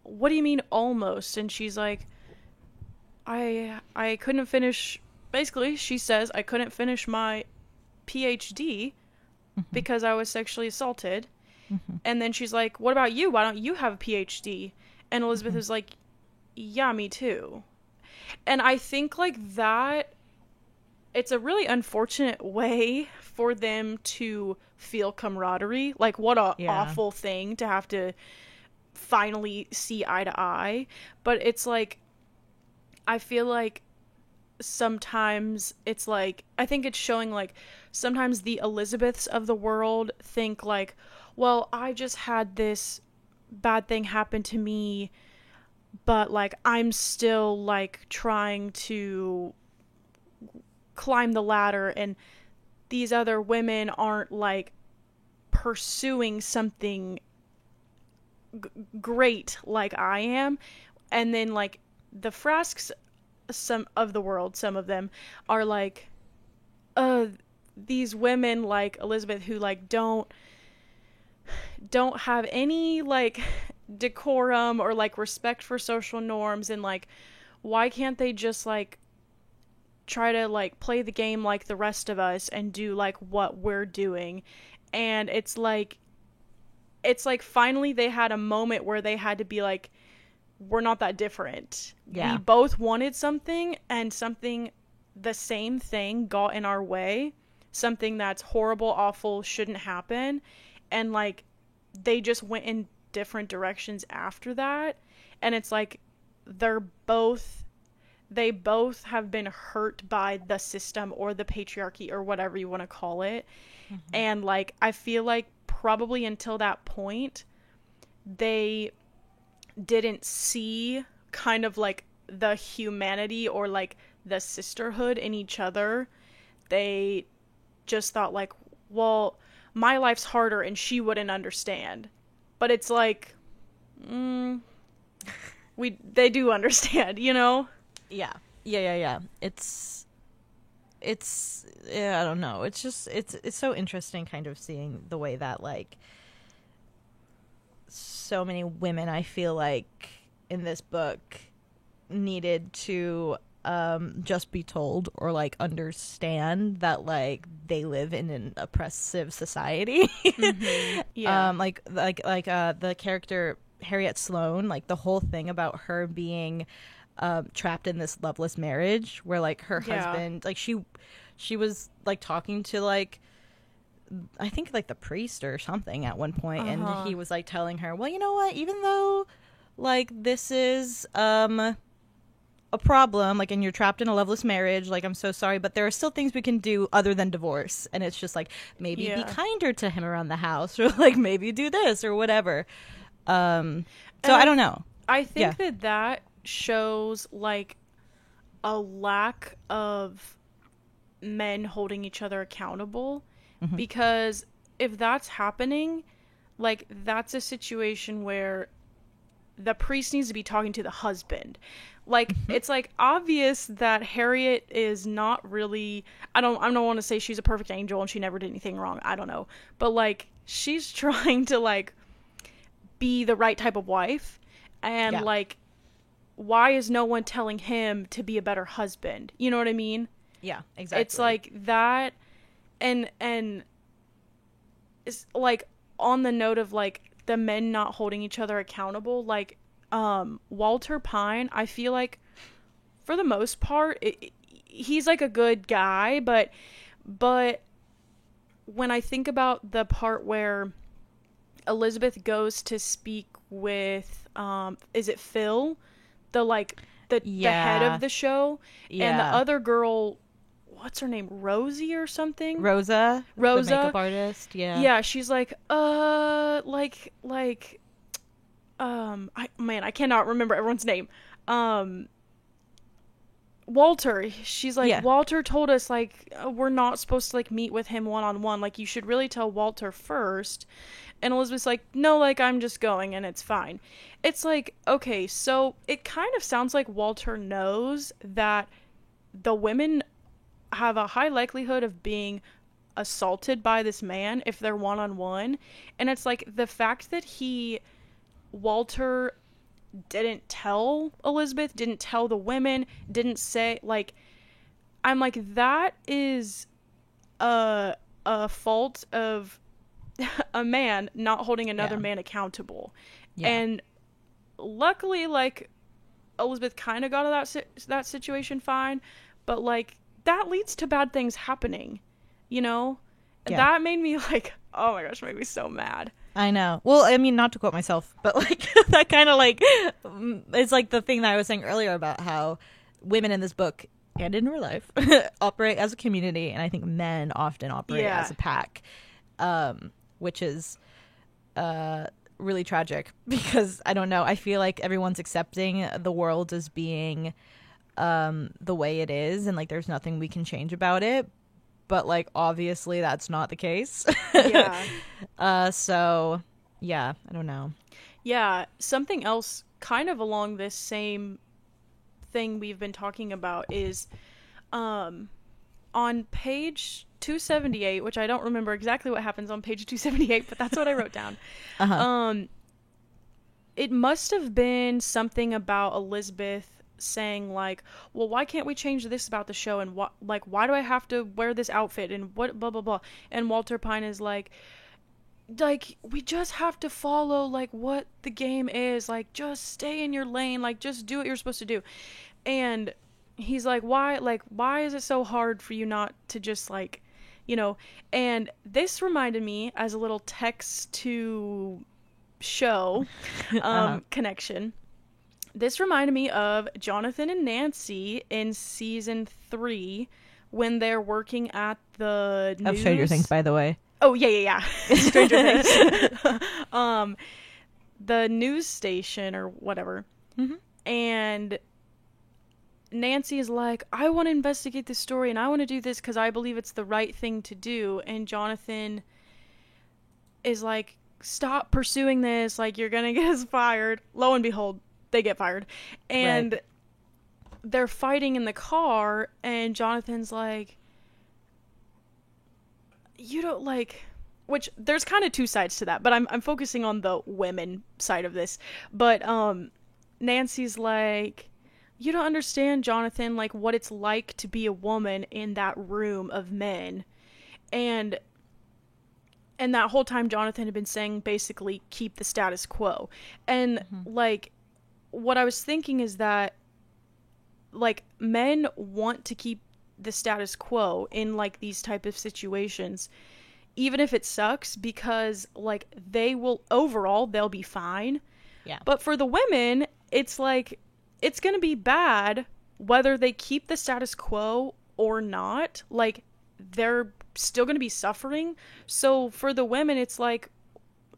"What do you mean almost?" And she's like, I couldn't finish." Basically, she says, "I couldn't finish my PhD because I was sexually assaulted." And then she's like, "What about you? Why don't you have a PhD?" And Elizabeth is like, "Yeah, me too." And I think like that, it's a really unfortunate way for them to feel camaraderie. Like, what a Yeah. awful thing to have to finally see eye to eye. But it's like, I feel like sometimes it's like, I think it's showing like sometimes the Elizabeths of the world think like, well, I just had this bad thing happen to me, but like I'm still like trying to climb the ladder, and these other women aren't like pursuing something great like I am. And then like the Frasks, some of the world, some of them are like, these women like Elizabeth who like don't have any like decorum or like respect for social norms, and like why can't they just like try to like play the game like the rest of us and do like what we're doing. And it's like finally they had a moment where they had to be like, we're not that different. Yeah. We both wanted something, and something, the same thing, got in our way. Something that's horrible, awful, shouldn't happen. And like they just went in different directions after that. And it's like they both have been hurt by the system or the patriarchy or whatever you want to call it. And like I feel like probably until that point they didn't see kind of like the humanity or like the sisterhood in each other. They just thought like, well, my life's harder and she wouldn't understand. But it's like, they do understand, you know? Yeah. It's yeah, I don't know. It's just it's so interesting kind of seeing the way that like so many women, I feel like, in this book needed to just be told or like understand that like they live in an oppressive society. Yeah. Like the character Harriet Sloane, like the whole thing about her being trapped in this loveless marriage where like her husband, like she was like talking to like I think like the priest or something at one point, and he was like telling her, well, you know what, even though like this is a problem, like, and you're trapped in a loveless marriage, like, I'm so sorry, but there are still things we can do other than divorce. And it's just like, maybe be kinder to him around the house, or like maybe do this or whatever. So I don't know. I think that shows like a lack of men holding each other accountable, because if that's happening, like, that's a situation where the priest needs to be talking to the husband. Like, it's like obvious that Harriet is not really, I don't want to say she's a perfect angel and she never did anything wrong. I don't know. But like, she's trying to like be the right type of wife, and like, why is no one telling him to be a better husband? You know what I mean? Yeah, exactly. It's like that, and it's like, on the note of like the men not holding each other accountable, like Walter Pine, I feel like for the most part he's like a good guy, but when I think about the part where Elizabeth goes to speak with is it Phil, the head of the show, and the other girl, what's her name, Rosie or something? Rosa, the makeup artist. Yeah, she's like, I cannot remember everyone's name. Walter, she's like, Walter told us, like, we're not supposed to, like, meet with him one-on-one. Like, you should really tell Walter first. And Elizabeth's like, no, like, I'm just going and it's fine. It's like, okay, so it kind of sounds like Walter knows that the women have a high likelihood of being assaulted by this man if they're one-on-one. And it's like, the fact that Walter didn't tell Elizabeth, didn't tell the women, didn't say, like, I'm like, that is a fault of a man not holding another man accountable. And luckily, like, Elizabeth kind of got out of that situation fine, but like, that leads to bad things happening, you know? That made me like, oh my gosh, made me so mad. I know. Well, I mean, not to quote myself, but like, that kind of like, it's like the thing that I was saying earlier about how women in this book and in real life operate as a community, and I think men often operate as a pack, which is really tragic, because I don't know, I feel like everyone's accepting the world as being the way it is, and like, there's nothing we can change about it. But like, obviously that's not the case. So yeah, I don't know. Yeah, something else kind of along this same thing we've been talking about is on page 278, which I don't remember exactly what happens on page 278, but that's what I wrote down. It must have been something about Elizabeth saying like, well, why can't we change this about the show, and what, like, why do I have to wear this outfit, and what, blah blah blah. And Walter Pine is like, we just have to follow like what the game is, like, just stay in your lane, like, just do what you're supposed to do. And he's like, why is it so hard for you not to just, like, you know? And this reminded me, as a little text to show connection, this reminded me of Jonathan and Nancy in season 3 when they're working at the news. Of Stranger Things, by the way. Oh, yeah. Stranger Things. The news station or whatever. And Nancy is like, I want to investigate this story and I want to do this because I believe it's the right thing to do. And Jonathan is like, stop pursuing this. Like, you're going to get us fired. Lo and behold, they get fired. And they're fighting in the car, and Jonathan's like, you don't, like, which there's kind of two sides to that, but I'm focusing on the women side of this. But Nancy's like, you don't understand, Jonathan, like, what it's like to be a woman in that room of men. And that whole time Jonathan had been saying basically keep the status quo. And like, what I was thinking is that, like, men want to keep the status quo in, like, these type of situations, even if it sucks, because, like, they'll be fine. Yeah. But for the women, it's like, it's gonna be bad, whether they keep the status quo or not, like, they're still going to be suffering. So for the women, it's like,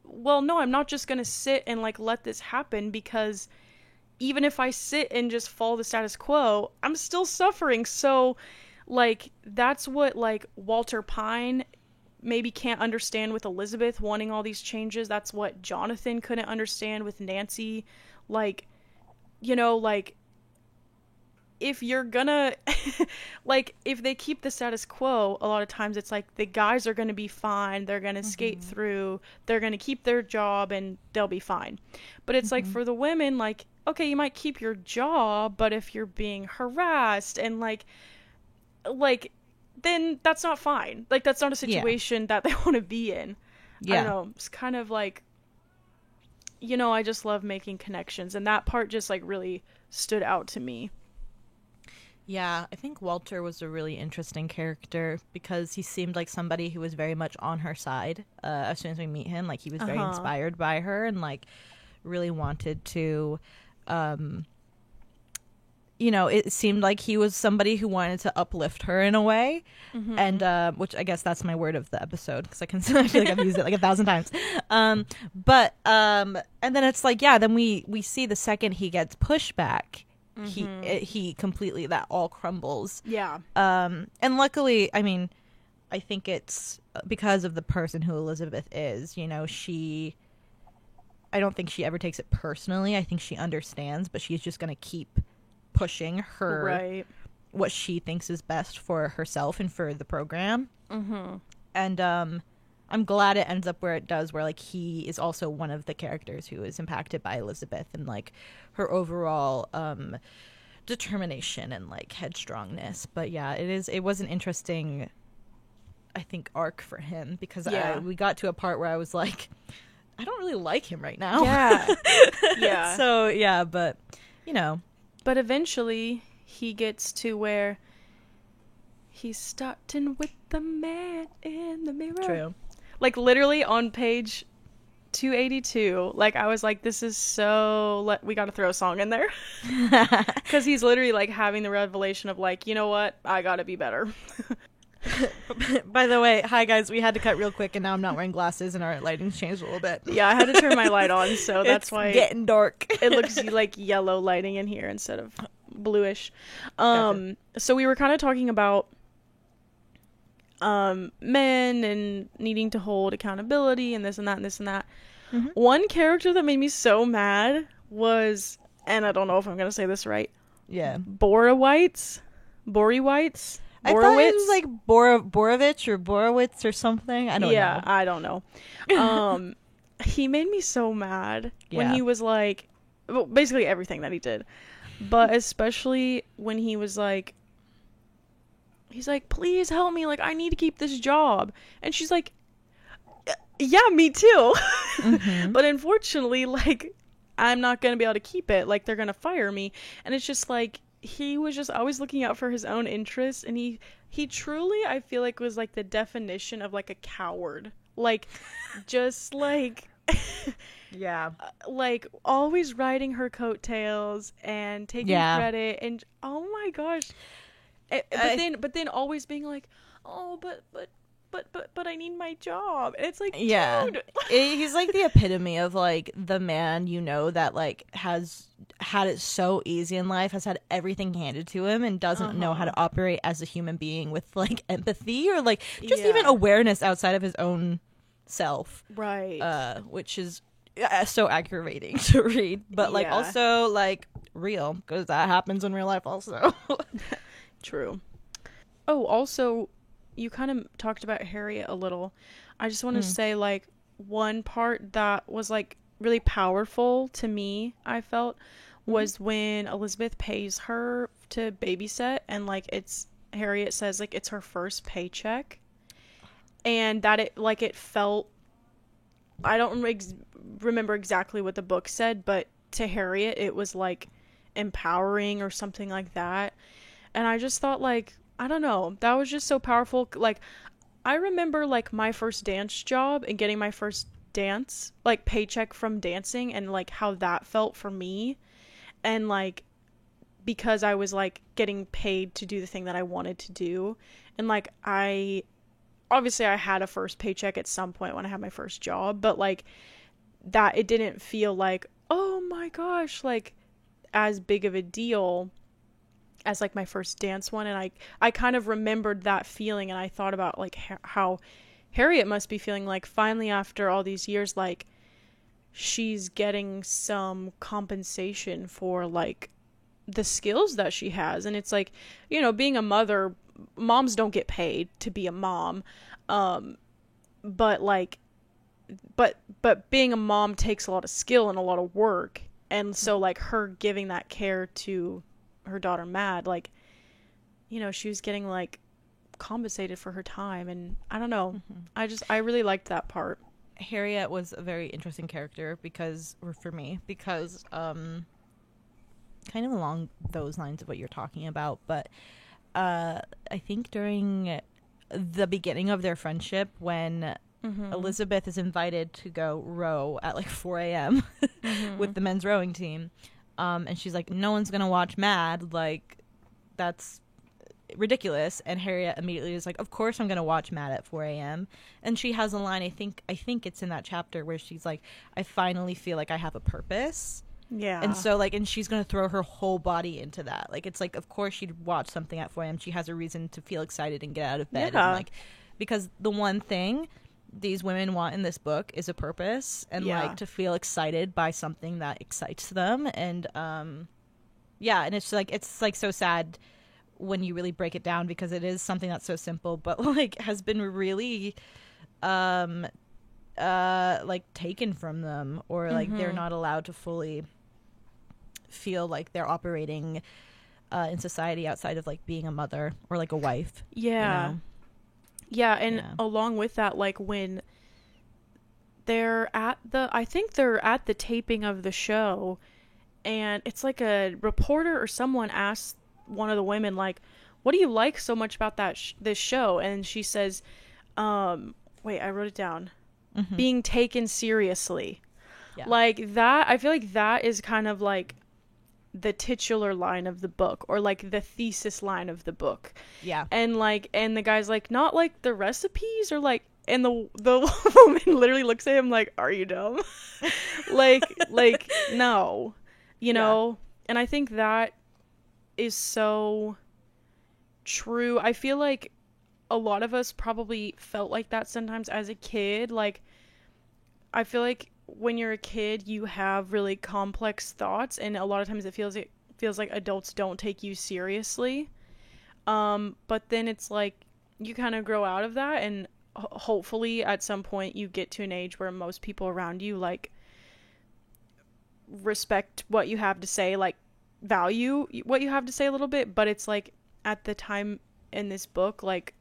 well, no, I'm not just going to sit and, like, let this happen, because even if I sit and just follow the status quo, I'm still suffering. So, like, that's what, like, Walter Pine maybe can't understand with Elizabeth wanting all these changes. That's what Jonathan couldn't understand with Nancy. Like, you know, like, if you're gonna like, if they keep the status quo, a lot of times it's like the guys are gonna be fine, they're gonna skate through, they're gonna keep their job, and they'll be fine. But it's like, for the women, like, okay, you might keep your job, but if you're being harassed and like then that's not fine. Like, that's not a situation that they want to be in. I don't know, it's kind of like, you know, I just love making connections, and that part just, like, really stood out to me. Yeah, I think Walter was a really interesting character because he seemed like somebody who was very much on her side. As soon as we meet him, like, he was very inspired by her and, like, really wanted to, you know, it seemed like he was somebody who wanted to uplift her in a way. And, which I guess that's my word of the episode, because I feel like I've used it like 1,000 times. And then it's like, yeah, then we see the second he gets pushback, he completely, that all crumbles. Yeah. And luckily, I mean, I think it's because of the person who Elizabeth is, you know, I don't think she ever takes it personally. I think she understands, but she's just going to keep pushing her, what she thinks is best for herself and for the program. And I'm glad it ends up where it does, where, like, he is also one of the characters who is impacted by Elizabeth and, like, her overall determination and, like, headstrongness. But yeah, it was an interesting, I think, arc for him, because we got to a part where I was like, I don't really like him right now. Yeah. So yeah, but you know, but eventually he gets to where he's starting with the man in the mirror. True. Like, literally on page 282, like, I was like, this is so, we gotta throw a song in there. Because he's literally, like, having the revelation of, like, you know what, I gotta be better. By the way, hi guys, we had to cut real quick, and now I'm not wearing glasses and our lighting's changed a little bit. Yeah, I had to turn my light on, so that's why it's getting dark. It looks like yellow lighting in here instead of bluish. Gotcha. So we were kind of talking about men and needing to hold accountability and this and that and this and that. One character that made me so mad was, and I don't know if I'm gonna say this right, Borowitz. I thought it was like Borovich or Borowitz or something. I don't know. Yeah, I don't know. He made me so mad when he was like, well, basically everything that he did, but especially when he was like, he's like, please help me, like, I need to keep this job. And she's like, yeah, me too. But unfortunately, like, I'm not going to be able to keep it. Like, they're going to fire me. And it's just like, he was just always looking out for his own interests. And he truly, I feel like, was like the definition of, like, a coward. Like, just like... Yeah. Like, always riding her coattails and taking credit. And, oh my gosh... But then always being like, oh, but I need my job. And it's like, dude. He's like the epitome of, like, the man, you know, that, like, has had it so easy in life, has had everything handed to him, and doesn't know how to operate as a human being with, like, empathy or, like, just even awareness outside of his own self. Right. Which is so aggravating to read. But, like, also, like, real, because that happens in real life also. True. Oh, also, you kind of talked about Harriet a little. I just want to say, like, one part that was, like, really powerful to me, I felt, was when Elizabeth pays her to babysit, and, like, Harriet says, like, it's her first paycheck, and that it felt, I don't remember exactly what the book said, but to Harriet, it was, like, empowering or something like that. And I just thought, like, I don't know, that was just so powerful. Like, I remember, like, my first dance job and getting my first dance, like, paycheck from dancing, and, like, how that felt for me. And, like, because I was like getting paid to do the thing that I wanted to do. And like obviously I had a first paycheck at some point when I had my first job, but like that it didn't feel like, oh my gosh, like as big of a deal as like my first dance one. And I kind of remembered that feeling, and I thought about like how Harriet must be feeling, like finally after all these years, like she's getting some compensation for like the skills that she has. And it's like, you know, being a mother, moms don't get paid to be a mom, but like but being a mom takes a lot of skill and a lot of work. And so like her giving that care to her daughter Mad, like, you know, she was getting like compensated for her time. And I don't know, I really liked that part. Harriet was a very interesting character for me because kind of along those lines of what you're talking about, but I think during the beginning of their friendship, when Elizabeth is invited to go row at like 4 a.m. with the men's rowing team, and she's like, no one's gonna watch Mad, like that's ridiculous. And Harriet immediately is like, of course I'm gonna watch Mad at 4 a.m. And she has a line, I think it's in that chapter, where she's like, I finally feel like I have a purpose. Yeah. And so like, and she's gonna throw her whole body into that. Like, it's like, of course she'd watch something at 4 a.m. She has a reason to feel excited and get out of bed. Yeah. And like, because the one thing these women want in this book is a purpose, and like to feel excited by something that excites them. And and it's like so sad when you really break it down, because it is something that's so simple but like has been really like taken from them, or like they're not allowed to fully feel like they're operating in society outside of like being a mother or like a wife. Yeah. You know? Yeah, and along with that, like when they're at the taping of the show, and it's like a reporter or someone asks one of the women, like, what do you like so much about this show? And she says, wait, I wrote it down. Being taken seriously. Yeah. Like that, I feel like that is kind of like the titular line of the book, or like the thesis line of the book. Yeah. And the guy's like, not like the recipes, or like, and the woman literally looks at him like, are you dumb? like no, you know. And I think that is so true. I feel like a lot of us probably felt like that sometimes as a kid. Like, I feel like when you're a kid, you have really complex thoughts, and a lot of times it feels like adults don't take you seriously. But then it's like you kind of grow out of that, and hopefully at some point you get to an age where most people around you like respect what you have to say, like value what you have to say a little bit. But it's like at the time in this book, like,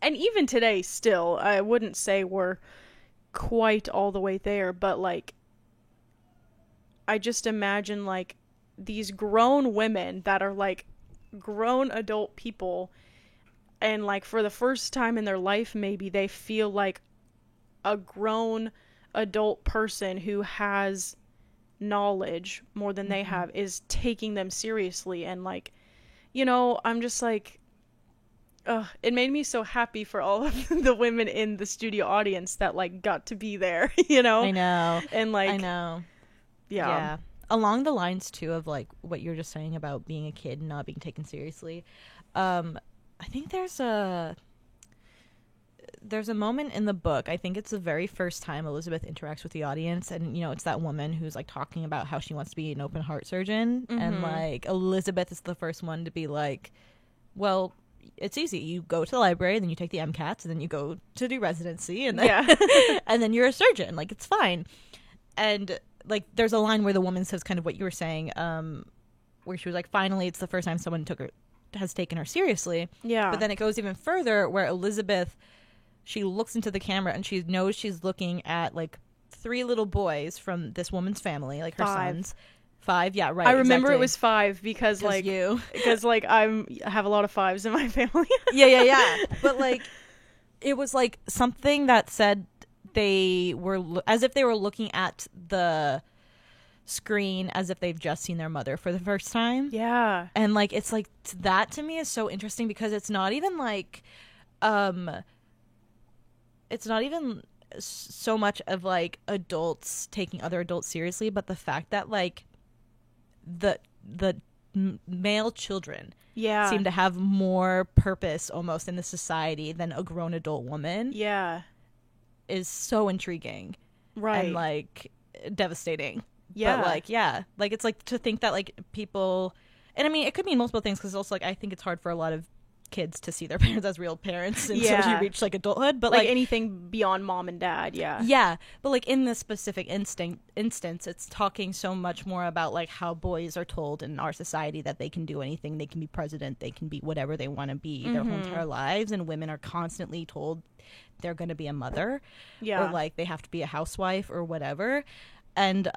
and even today still, I wouldn't say we're quite all the way there, but like I just imagine like these grown women that are like grown adult people, and like for the first time in their life maybe they feel like a grown adult person who has knowledge more than they have is taking them seriously. And like, you know, I'm just like, it made me so happy for all of the women in the studio audience that like got to be there, you know? I know. And like, I know. Yeah. Along the lines too of like what you were just saying about being a kid and not being taken seriously. I think there's a moment in the book, I think it's the very first time Elizabeth interacts with the audience, and you know, it's that woman who's like talking about how she wants to be an open heart surgeon, and like Elizabeth is the first one to be like, well, it's easy. You go to the library, then you take the MCATs, and then you go to do residency, and then and then you're a surgeon. Like, it's fine. And like, there's a line where the woman says kind of what you were saying, where she was like, finally, it's the first time someone has taken her seriously. Yeah. But then it goes even further, where Elizabeth, she looks into the camera and she knows she's looking at like 3 little boys from this woman's family, like her sons. 5, yeah, right. I remember it was 5 because like I have a lot of 5s in my family. yeah. But like, it was like something that said they were as if they were looking at the screen as if they've just seen their mother for the first time. Yeah. And like it's like that to me is so interesting because it's not even like it's not even so much of like adults taking other adults seriously, but the fact that like the male children Yeah. seem to have more purpose almost in the society than a grown adult woman Yeah. is so intriguing Right. and like devastating. Yeah. But like, yeah, like it's like to think that like people, and I mean, it could mean multiple things because also like I think it's hard for a lot of kids to see their parents as real parents until Yeah. you reach like adulthood. But like like anything beyond mom and dad. Yeah. yeah, but like in this specific instance, it's talking so much more about like how boys are told in our society that they can do anything, they can be president, they can be whatever they want to be their whole entire lives, and women are constantly told they're going to be a mother, Yeah. or like they have to be a housewife or whatever, and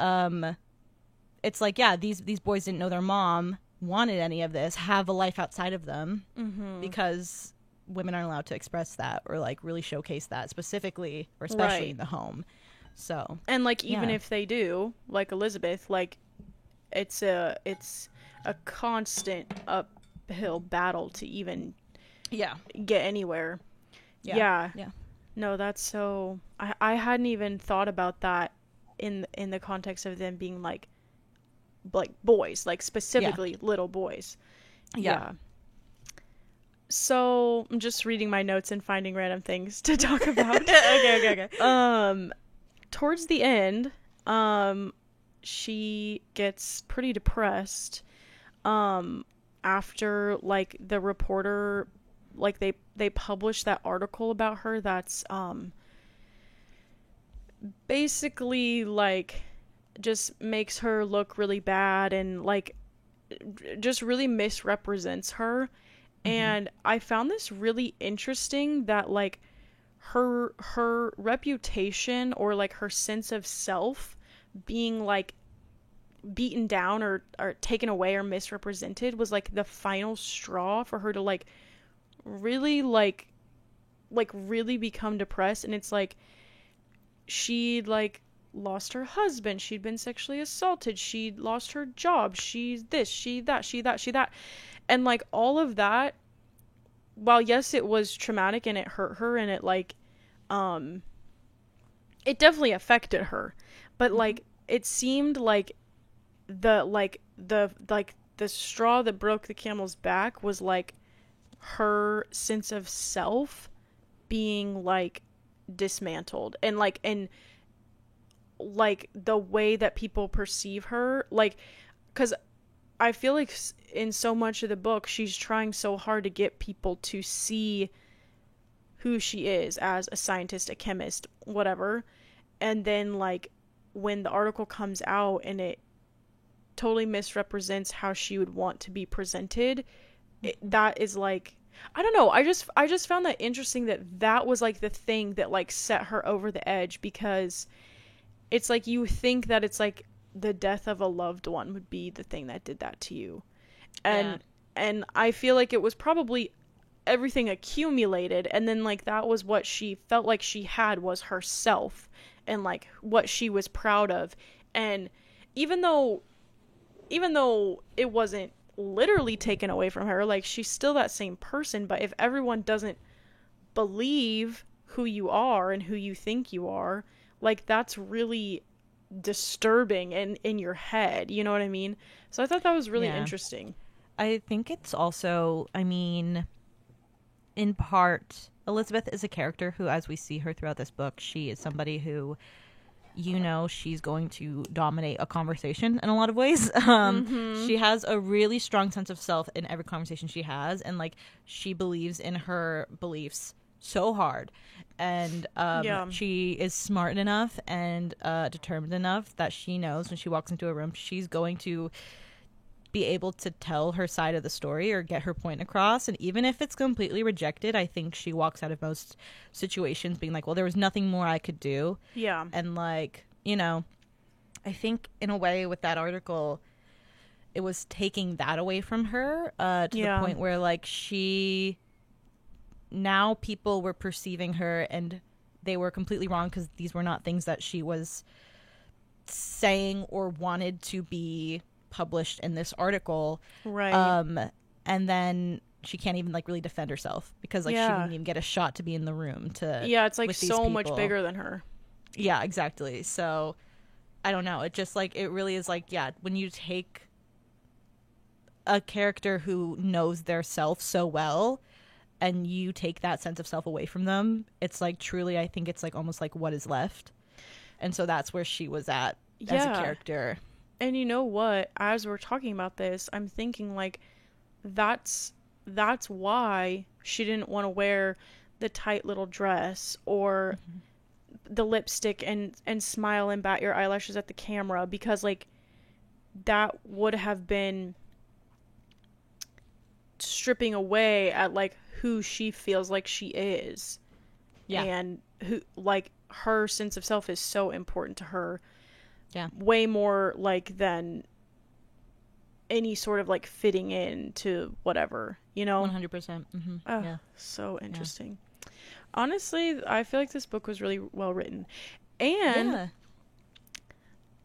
it's like yeah, these boys didn't know their mom wanted any of this, have a life outside of them, because women aren't allowed to express that or like really showcase that specifically or especially Right. in the home. So And like even Yeah. if they do, like Elizabeth, like it's a constant uphill battle to even yeah, get anywhere. yeah. No, that's so I hadn't even thought about that in the context of them being like boys, like specifically little boys. Yeah. So I'm just reading my notes and finding random things to talk about. Okay. Towards the end, she gets pretty depressed. After like the reporter, like they published that article about her that's basically like just makes her look really bad and like just really misrepresents her. And I found this really interesting that like her reputation or like her sense of self being like beaten down or taken away or misrepresented was like the final straw for her to really really become depressed. And it's like she'd like lost her husband, she'd been sexually assaulted, she'd lost her job, she's this, she that, and like all of that, while yes it was traumatic and it hurt her and it like it definitely affected her, but like it seemed like the straw that broke the camel's back was like her sense of self being like dismantled, and like the way that people perceive her, like, because I feel like in so much of the book she's trying so hard to get people to see who she is as a scientist, a chemist, whatever, and then like when the article comes out and it totally misrepresents how she would want to be presented, that is like, I don't know, I just found that interesting that was like the thing that like set her over the edge, because it's like you think that it's like the death of a loved one would be the thing that did that to you. And I feel like it was probably everything accumulated, and then like that was what she felt like she had, was herself and like what she was proud of. And even though it wasn't literally taken away from her, like she's still that same person, but if everyone doesn't believe who you are and who you think you are, like that's really disturbing and in your head, you know what I mean? So I thought that was really interesting. I think it's also, I mean, in part, Elizabeth is a character who, as we see her throughout this book, she is somebody who, you know, she's going to dominate a conversation in a lot of ways. She has a really strong sense of self in every conversation she has, and like she believes in her beliefs so hard, and she is smart enough and determined enough that she knows when she walks into a room she's going to be able to tell her side of the story or get her point across. And even if it's completely rejected, I think she walks out of most situations being like, well, there was nothing more I could do. Yeah. And like, you know, I think in a way with that article, it was taking that away from her to the point where like now people were perceiving her and they were completely wrong, because these were not things that she was saying or wanted to be published in this article. Right. And then she can't even like really defend herself because like she Yeah. didn't even get a shot to be in the room to Yeah, it's like with these so much people. bigger than her. Yeah, exactly. So I don't know. It just like it really is like, yeah, when you take a character who knows their self so well and you take that sense of self away from them, it's like truly I think it's like almost like what is left. And so that's where she was at as a Yeah. character. And you know what? As we're talking about this, I'm thinking like that's why she didn't want to wear the tight little dress or the lipstick and smile and bat your eyelashes at the camera, because like that would have been stripping away at like who she feels like she is. Yeah. And who like her sense of self is so important to her. Yeah. Way more like than any sort of like fitting in to whatever, you know? 100%. Mm-hmm. Oh, Yeah. so interesting. Honestly, I feel like this book was really well written. And Yeah.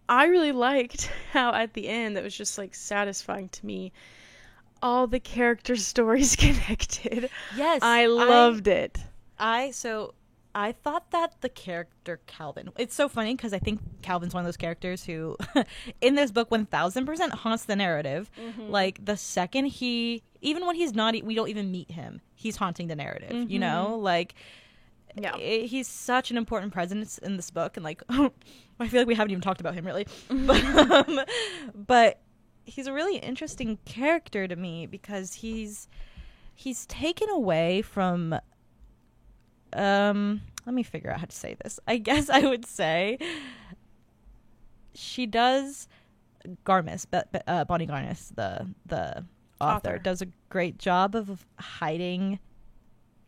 I really liked how at the end, that was just like satisfying to me, all the character stories connected. Yes. I loved it. I thought that the character Calvin, it's so funny because I think Calvin's one of those characters who in this book 1000% haunts the narrative. Like the second even when he's not, we don't even meet him, he's haunting the narrative, you know, like Yeah. he's such an important presence in this book. And like, I feel like we haven't even talked about him really, but he's a really interesting character to me because he's taken away from let me figure out how to say this. I guess I would say she does Garmis, Bonnie Garnis, the author, does a great job of hiding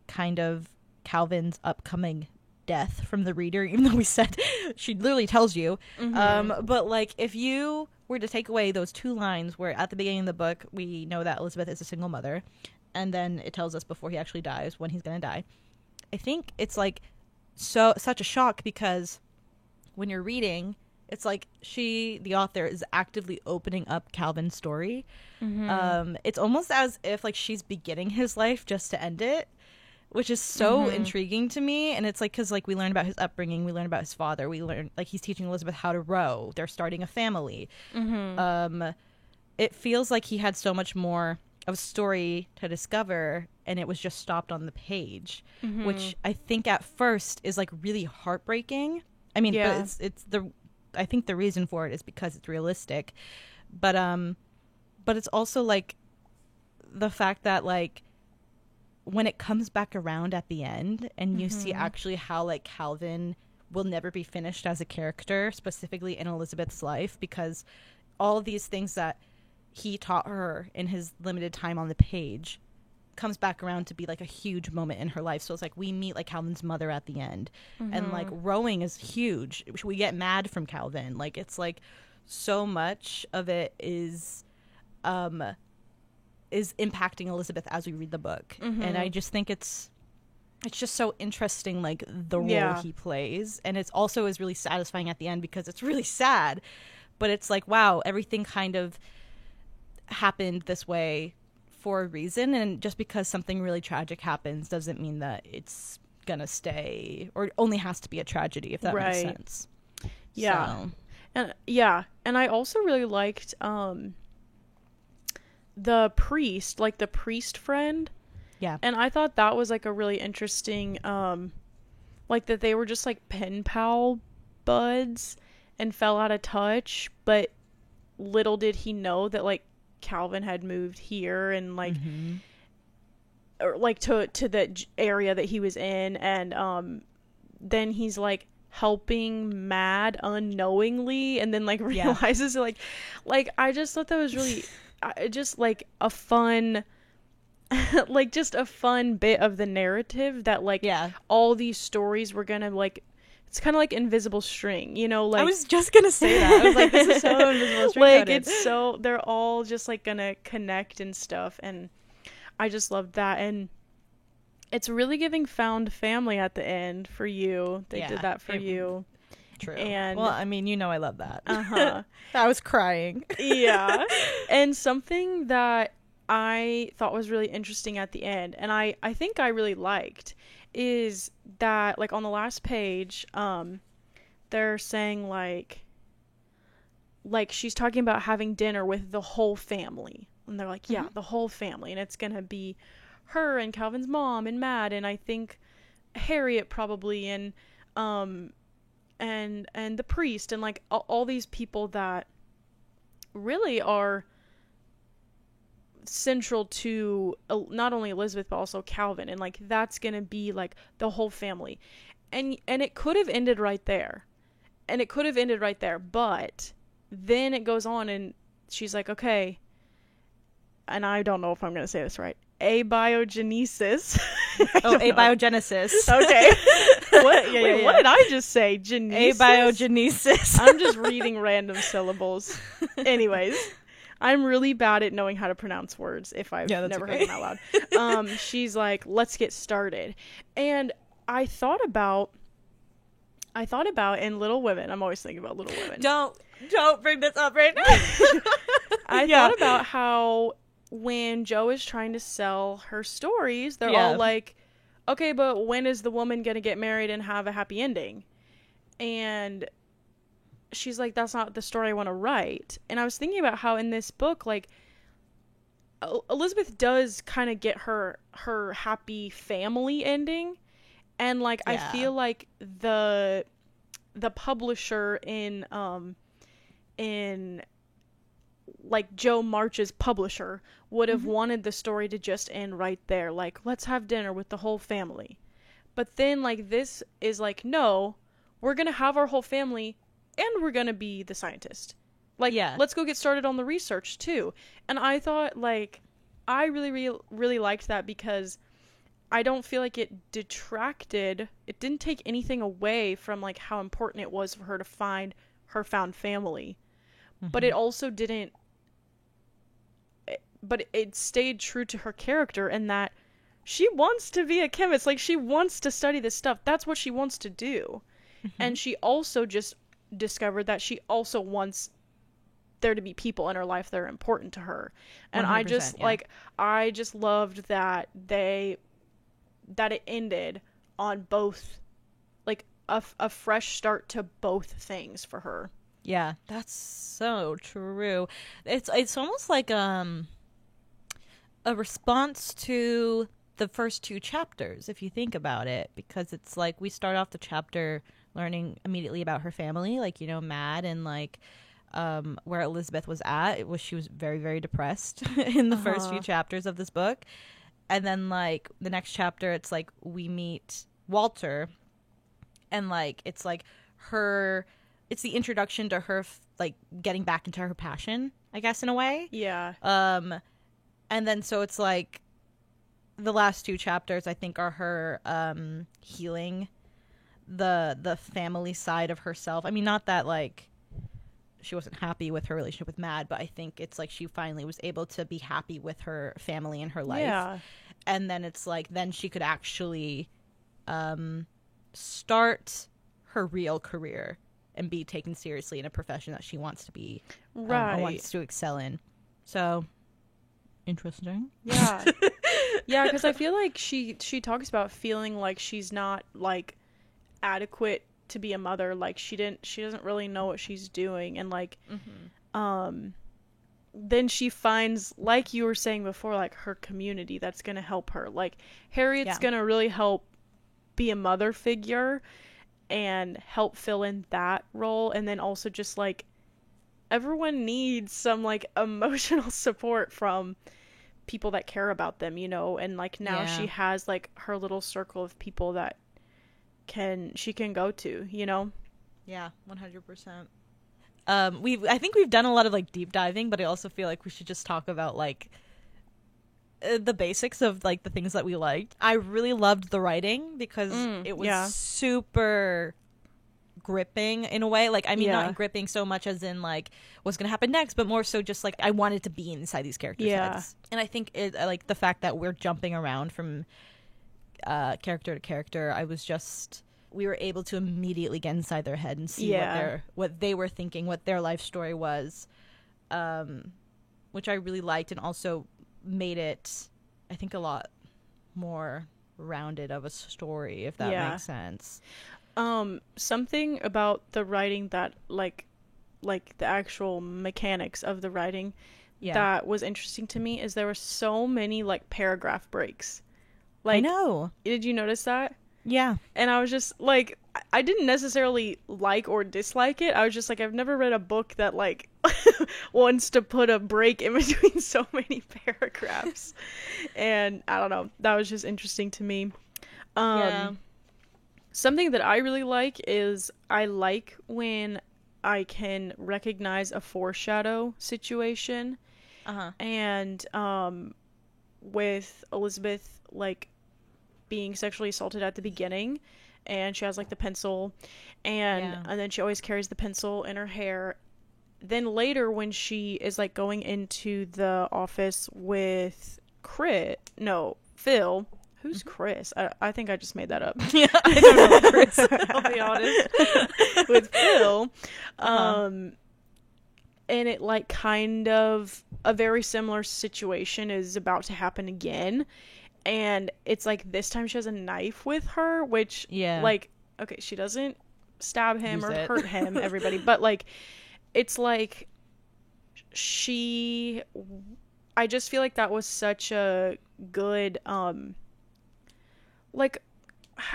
kind of Calvin's upcoming death from the reader, even though we said she literally tells you. But like if you were to take away those two lines where at the beginning of the book we know that Elizabeth is a single mother, and then it tells us before he actually dies when he's gonna die, I think it's like such a shock because when you're reading, it's like the author is actively opening up Calvin's story. It's almost as if like she's beginning his life just to end it, which is so intriguing to me. And it's like, because like we learn about his upbringing, we learn about his father, we learn like he's teaching Elizabeth how to row, they're starting a family. It feels like he had so much more of a story to discover, and it was just stopped on the page, which I think at first is like really heartbreaking. I mean, but I think the reason for it is because it's realistic, but it's also like the fact that like when it comes back around at the end and you see actually how like Calvin will never be finished as a character, specifically in Elizabeth's life, because all of these things that he taught her in his limited time on the page comes back around to be like a huge moment in her life. So it's like we meet like Calvin's mother at the end, and like rowing is huge. We get mad from Calvin. Like it's like so much of it is impacting Elizabeth as we read the book. And I just think it's just so interesting, like the role he plays. And it's also is really satisfying at the end because it's really sad, but it's like, wow, everything kind of happened this way for a reason, and just because something really tragic happens doesn't mean that it's gonna stay or only has to be a tragedy, if that makes sense. And I also really liked the priest, like the priest friend. And I thought that was like a really interesting like that they were just like pen pal buds and fell out of touch, but little did he know that like Calvin had moved here and like or like to the area that he was in, and then he's like helping Mad unknowingly, and then like realizes like I just thought that was really just like a fun like just a fun bit of the narrative that like all these stories were gonna like, it's kind of like invisible string, you know, like I was just gonna say that. I was like, this is so invisible string like coded. it's so they're all just like gonna connect and stuff, and I just loved that. And it's really giving found family at the end for you. They did that for you. True. And well, I mean, you know I love that. uh-huh. I was crying. Yeah. And something that I thought was really interesting at the end, and I think I really liked, is that like on the last page, they're saying like she's talking about having dinner with the whole family. And they're like, yeah, the whole family. And it's gonna be her and Calvin's mom and Matt and I think Harriet probably and the priest and like all these people that really are central to not only Elizabeth but also Calvin, and like that's gonna be like the whole family, and it could have ended right there, but then it goes on and she's like, okay, and I don't know if I'm gonna say this right, abiogenesis. Abiogenesis. Okay. What? Yeah, Wait, what did I just say? Genesis? Abiogenesis. I'm just reading random syllables. Anyways, I'm really bad at knowing how to pronounce words if I've never heard them out loud. She's like, let's get started. And I thought about in Little Women, I'm always thinking about Little Women. Don't bring this up right now. I thought about how when Jo is trying to sell her stories, they're all like, okay, but when is the woman going to get married and have a happy ending? And she's like, that's not the story I want to write. And I was thinking about how in this book, like, Elizabeth does kind of get her happy family ending. And, like, I feel like the publisher in like Jo March's publisher would have wanted the story to just end right there, like, let's have dinner with the whole family. But then, like, this is like, no, we're gonna have our whole family and we're gonna be the scientist, like, let's go get started on the research too. And I thought, like, I really liked that, because I don't feel like it didn't take anything away from like how important it was for her to find her found family. But it also didn't, but it stayed true to her character in that she wants to be a chemist. Like, she wants to study this stuff. That's what she wants to do. And she also just discovered that she also wants there to be people in her life that are important to her. And I just, I just loved that that it ended on both, like, a fresh start to both things for her. Yeah, that's so true. It's almost like a response to the first two chapters, if you think about it, because it's like we start off the chapter learning immediately about her family, like, you know, Matt, and like where Elizabeth was at. She was very, very depressed in the first few chapters of this book. And then, like, the next chapter, it's like we meet Walter, and like it's like it's the introduction to her, like, getting back into her passion, I guess, in a way. Yeah. And then so it's like the last two chapters, I think, are her healing the family side of herself. I mean, not that, like, she wasn't happy with her relationship with Matt, but I think it's like she finally was able to be happy with her family and her life. Yeah. And then it's like, then she could actually start her real career and be taken seriously in a profession that she wants to be, wants to excel in. So, interesting. Yeah. Yeah, because I feel like she talks about feeling like she's not, like, adequate to be a mother. Like, she doesn't really know what she's doing. And, like, then she finds, like you were saying before, like, her community that's going to help her. Like, Harriet's going to really help be a mother figure and help fill in that role. And then also just, like, everyone needs some, like, emotional support from people that care about them, you know? And, like, now she has, like, her little circle of people that she can go to, you know? Yeah, 100%. I think we've done a lot of, like, deep diving, but I also feel like we should just talk about, like, the basics of, like, the things that we liked. I really loved the writing because it was super gripping in a way. Like, I mean, not gripping so much as in, like, what's gonna happen next, but more so just, like, I wanted to be inside these characters' heads. And I think like, the fact that we're jumping around from character to character, I was just we were able to immediately get inside their head and see what they were thinking, what their life story was, which I really liked, and also made it, I think, a lot more rounded of a story, if that makes sense. Something about the writing that like the actual mechanics of the writing that was interesting to me is there were so many like paragraph breaks. Like, I know. Did you notice that? Yeah. And I was just like, I didn't necessarily like or dislike it. I was just like, I've never read a book that like wants to put a break in between so many paragraphs. And I don't know, that was just interesting to me. Something that I really like is I like when I can recognize a foreshadow situation. And with Elizabeth like being sexually assaulted at the beginning, and she has like the pencil, and then she always carries the pencil in her hair. Then later when she is like going into the office with Phil. Who's Chris? I think I just made that up. Yeah, I don't know Chris. I'll be honest. With Phil. And it like kind of a very similar situation is about to happen again. And it's like this time she has a knife with her, which like, okay, she doesn't stab him or hurt him, everybody, but like it's like I just feel like that was such a good like,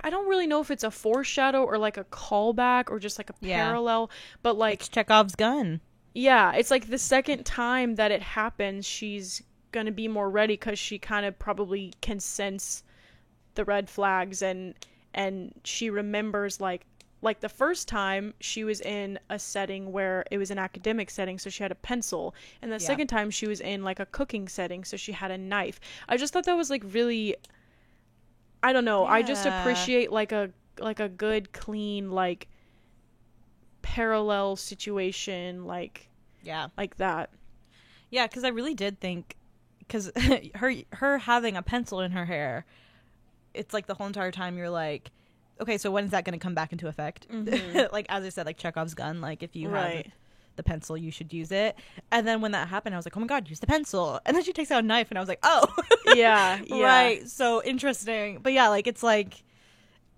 I don't really know if it's a foreshadow or like a callback or just like a parallel, but like it's Chekhov's gun. Yeah, it's like the second time that it happens, she's gonna be more ready because she kind of probably can sense the red flags, and she remembers like the first time she was in a setting where it was an academic setting, so she had a pencil, and the second time she was in like a cooking setting, so she had a knife. I just thought that was like really, I don't know, I just appreciate like a good clean like parallel situation like that. Yeah, because I really did think, because her having a pencil in her hair, it's like the whole entire time you're like, okay, so when is that going to come back into effect? Like, as I said, like Chekhov's gun, like if you have the pencil, you should use it. And then when that happened, I was like, oh my god, use the pencil. And then she takes out a knife, and I was like, oh yeah right, so interesting. But yeah, like it's like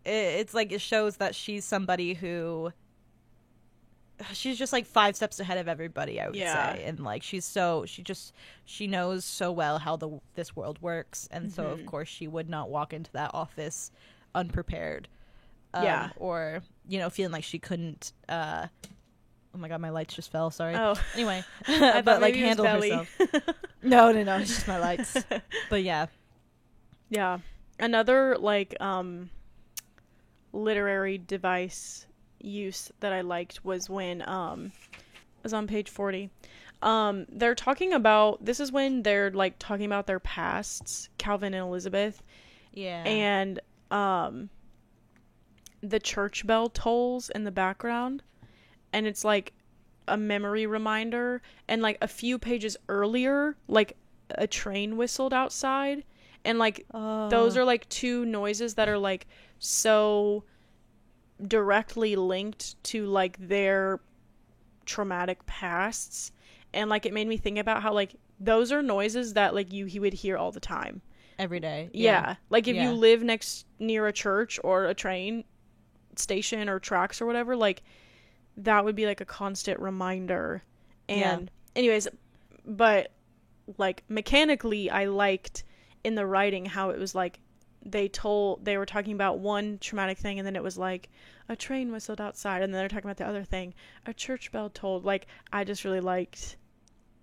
it shows that she's somebody who, she's just like 5 steps ahead of everybody, I would say. And like she knows so well how this world works, and so of course she would not walk into that office unprepared, or feeling like she couldn't oh my god, my lights just fell, sorry. Anyway, but like handle herself. no it's just my lights. But yeah another like literary device use that I liked was when it was on page 40. They're talking about, this is when they're like talking about their pasts, Calvin and Elizabeth. And the church bell tolls in the background, and it's like a memory reminder, and like a few pages earlier like a train whistled outside, and like those are like two noises that are like so directly linked to like their traumatic pasts, and like it made me think about how like those are noises that like he would hear all the time, every day. Like if you live near a church or a train station or tracks or whatever, like that would be like a constant reminder. And anyways, but like mechanically I liked in the writing how it was like they were talking about one traumatic thing, and then it was like a train whistled outside, and then they're talking about the other thing, a church bell tolled. Like I just really liked.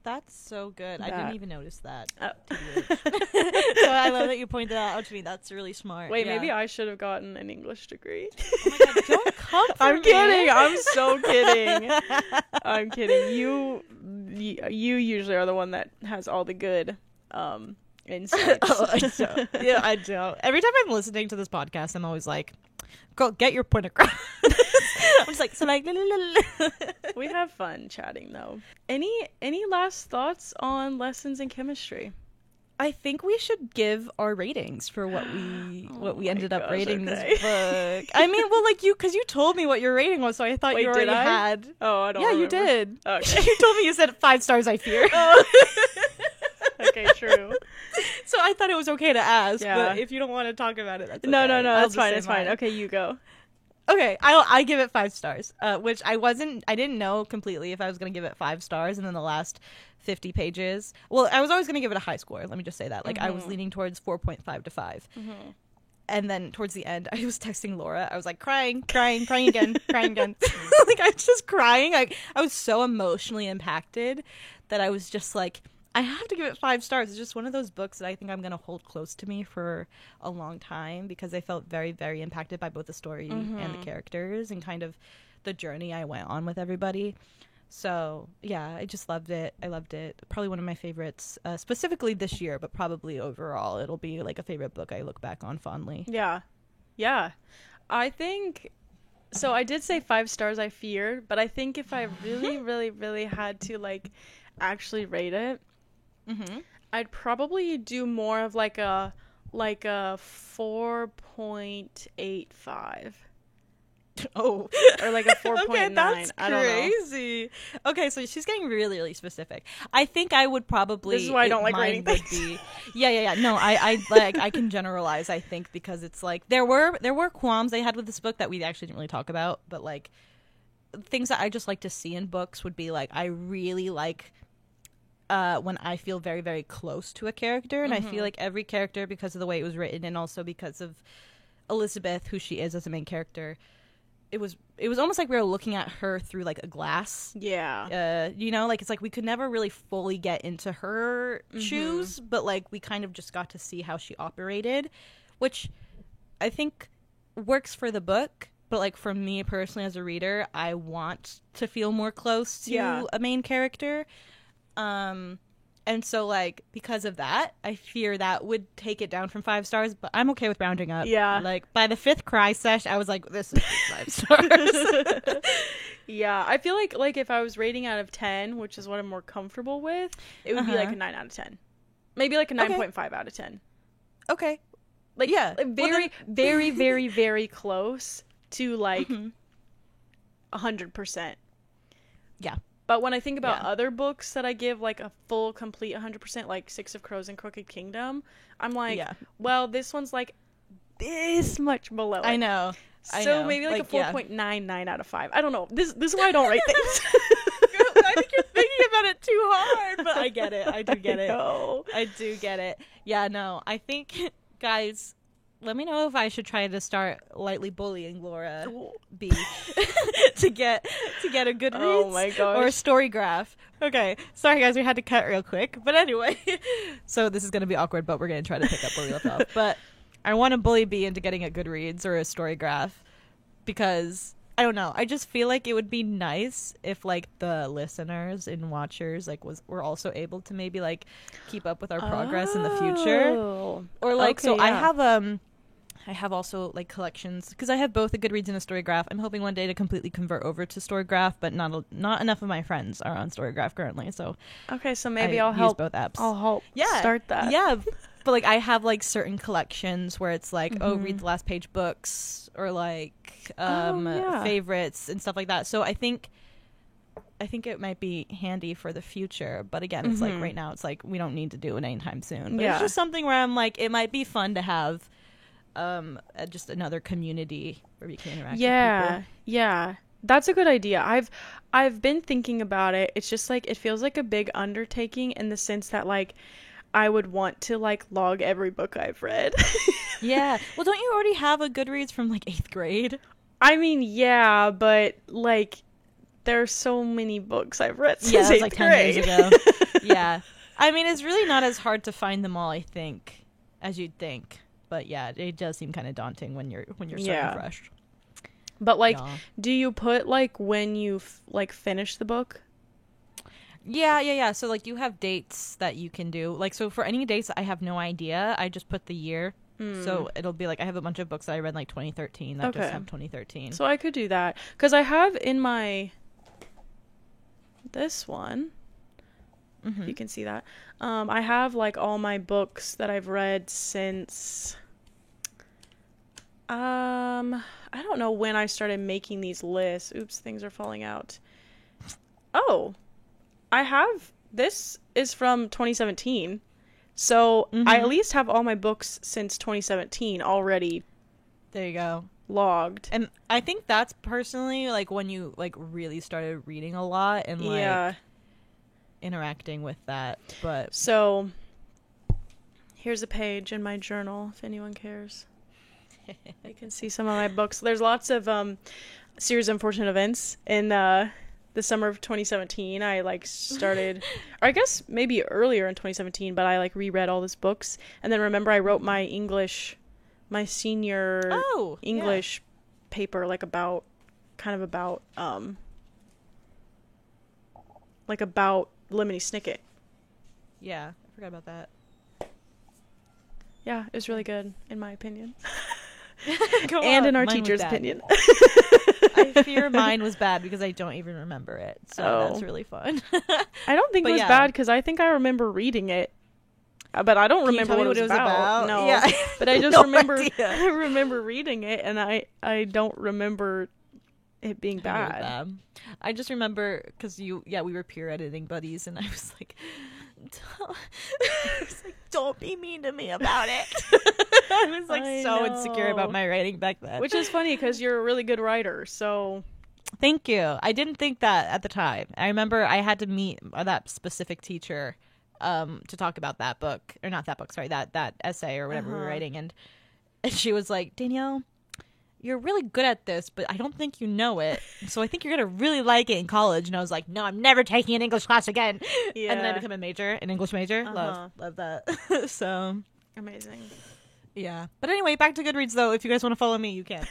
That's so good. I didn't even notice that. So I love that you pointed that out to me. That's really smart. Wait, maybe I should have gotten an English degree. Oh my god, don't come for I'm kidding. I'm so kidding. I'm kidding. You usually are the one that has all the good insights. Yeah, I don't. Every time I'm listening to this podcast, I'm always like, "Go get your point across." I'm just like, so like. We have fun chatting though. Any last thoughts on lessons in chemistry? I think we should give our ratings for what we ended up rating this book. I mean, well, like because you told me what your rating was, so I thought you already had. Oh, I don't. Yeah, remember. you did. Okay. You told me you said 5 stars. I fear. Oh. Okay, true. So I thought it was okay to ask, Yeah. but if you don't want to talk about it, that's okay. No, I'll that's just fine. say It's fine. mine. Okay, you go. Okay, I give it 5 stars, which I didn't know completely if I was going to give it 5 stars, and then the last 50 pages. Well, I was always going to give it a high score. Let me just say that. Like, I was leaning towards 4.5 to 5. And then towards the end, I was texting Laura. I was like, crying again, crying again. Like, I was just crying. I was so emotionally impacted that I was just like, I have to give it 5 stars. It's just one of those books that I think I'm going to hold close to me for a long time because I felt very, very impacted by both the story and the characters and kind of the journey I went on with everybody. So, yeah, I just loved it. I loved it. Probably one of my favorites, specifically this year, but probably overall. It'll be like a favorite book I look back on fondly. Yeah. Yeah. I think... So I did say 5 stars, I fear, but I think if I really, really, really had to, like, actually rate it, I'd probably do more of like a 4.85. Oh, or like a 4.9. Okay, that's I don't know. crazy. Okay, so she's getting really, really specific. I think I would probably. This is why I don't like mine rating would things. Yeah. No, I like I can generalize. I think because it's like there were qualms I had with this book that we actually didn't really talk about, but like things that I just like to see in books would be like I really like. When I feel very, very close to a character, and I feel like every character, because of the way it was written, and also because of Elizabeth, who she is as a main character, it was almost like we were looking at her through like a glass. Yeah. Like it's like we could never really fully get into her shoes, but like we kind of just got to see how she operated, which I think works for the book. But like for me personally as a reader, I want to feel more close to a main character. And so like because of that, I fear that would take it down from 5 stars, but I'm okay with rounding up. Yeah. Like by the 5th cry sesh, I was like, this is 5 stars. Yeah, I feel like if I was rating out of 10, which is what I'm more comfortable with, it would be like a 9 out of 10. Maybe like a 9.5 out of 10. Okay. Like Yeah. very, very, very, very close to like 100%. Yeah. But when I think about other books that I give like a full, complete 100%, like Six of Crows and Crooked Kingdom, I'm like, well, this one's like this much below it. I know. So maybe like a 4.99 out of 5. I don't know. This is why I don't rate things. I think you're thinking about it too hard, but I get it. I do get it. I do get it. Yeah, no. I think, guys, let me know if I should try to start lightly bullying Laura B to get a good read Oh my gosh. or a story graph. Okay, sorry guys, we had to cut real quick, but anyway, so this is gonna be awkward, but we're gonna try to pick up where we left off. But I want to bully B into getting a Goodreads or a story graph because I don't know. I just feel like it would be nice if like the listeners and watchers like were also able to maybe like keep up with our progress in the future, or like Okay, so yeah. I have also like collections because I have both a Goodreads and a Storygraph. I'm hoping one day to completely convert over to Storygraph, but not enough of my friends are on Storygraph currently. So Okay, so maybe I I'll use help. both apps. I'll help start that. Yeah, but like I have like certain collections where it's like read the last page books or like favorites and stuff like that. So I think it might be handy for the future, but again, it's like right now it's like we don't need to do it anytime soon. But it's just something where I'm like it might be fun to have just another community where we can interact with people. Yeah, that's a good idea. I've been thinking about it. It's just like it feels like a big undertaking in the sense that like I would want to like log every book I've read. Yeah, well, don't you already have a Goodreads from like 8th grade? I mean, yeah, but like there's so many books I've read since that was 8th like 10 grade. years ago. Yeah, I mean it's really not as hard to find them all, I think, as you'd think. But yeah, it does seem kind of daunting when you're starting fresh. But like, do you put like when you like finish the book? Yeah. So like you have dates that you can do. Like so for any dates I have no idea. I just put the year. So it'll be like I have a bunch of books that I read in like 2013 that just have 2013. So I could do that because I have in my this one. If you can see that. I have like all my books that I've read since I don't know when I started making these lists. Oops, things are falling out. Oh, this is from 2017. So I at least have all my books since 2017 already There you go. logged. And I think that's personally like when you like really started reading a lot and like interacting with that. But so here's a page in my journal if anyone cares. You can see some of my books. There's lots of series of unfortunate events in the summer of 2017. I like started, or I guess maybe earlier in 2017, but I like reread all these books. And then remember I wrote my senior English paper like about Lemony Snicket. Yeah, I forgot about that. Yeah, it was really good in my opinion. Go and on. in our Mine was teacher's bad. opinion. I fear mine was bad because I don't even remember it. So that's really fun. I don't think it was bad because I think I remember reading it. But I don't remember what it was about. No. Yeah. But I just No remember idea. I remember reading it and I don't remember it being bad. I just remember because we were peer editing buddies and I was like don't be mean to me about it. I was like so insecure about my writing back then. Which is funny because you're a really good writer, so thank you. I didn't think that at the time. I remember I had to meet that specific teacher to talk about that book, or not that book, sorry, that essay or whatever we were writing, and she was like, Danielle, you're really good at this, but I don't think you know it, so I think you're gonna really like it in college. And I was like, no, I'm never taking an English class again. And then I became an English major. Love that. So amazing. Yeah. But anyway, back to Goodreads though. If you guys want to follow me, you can.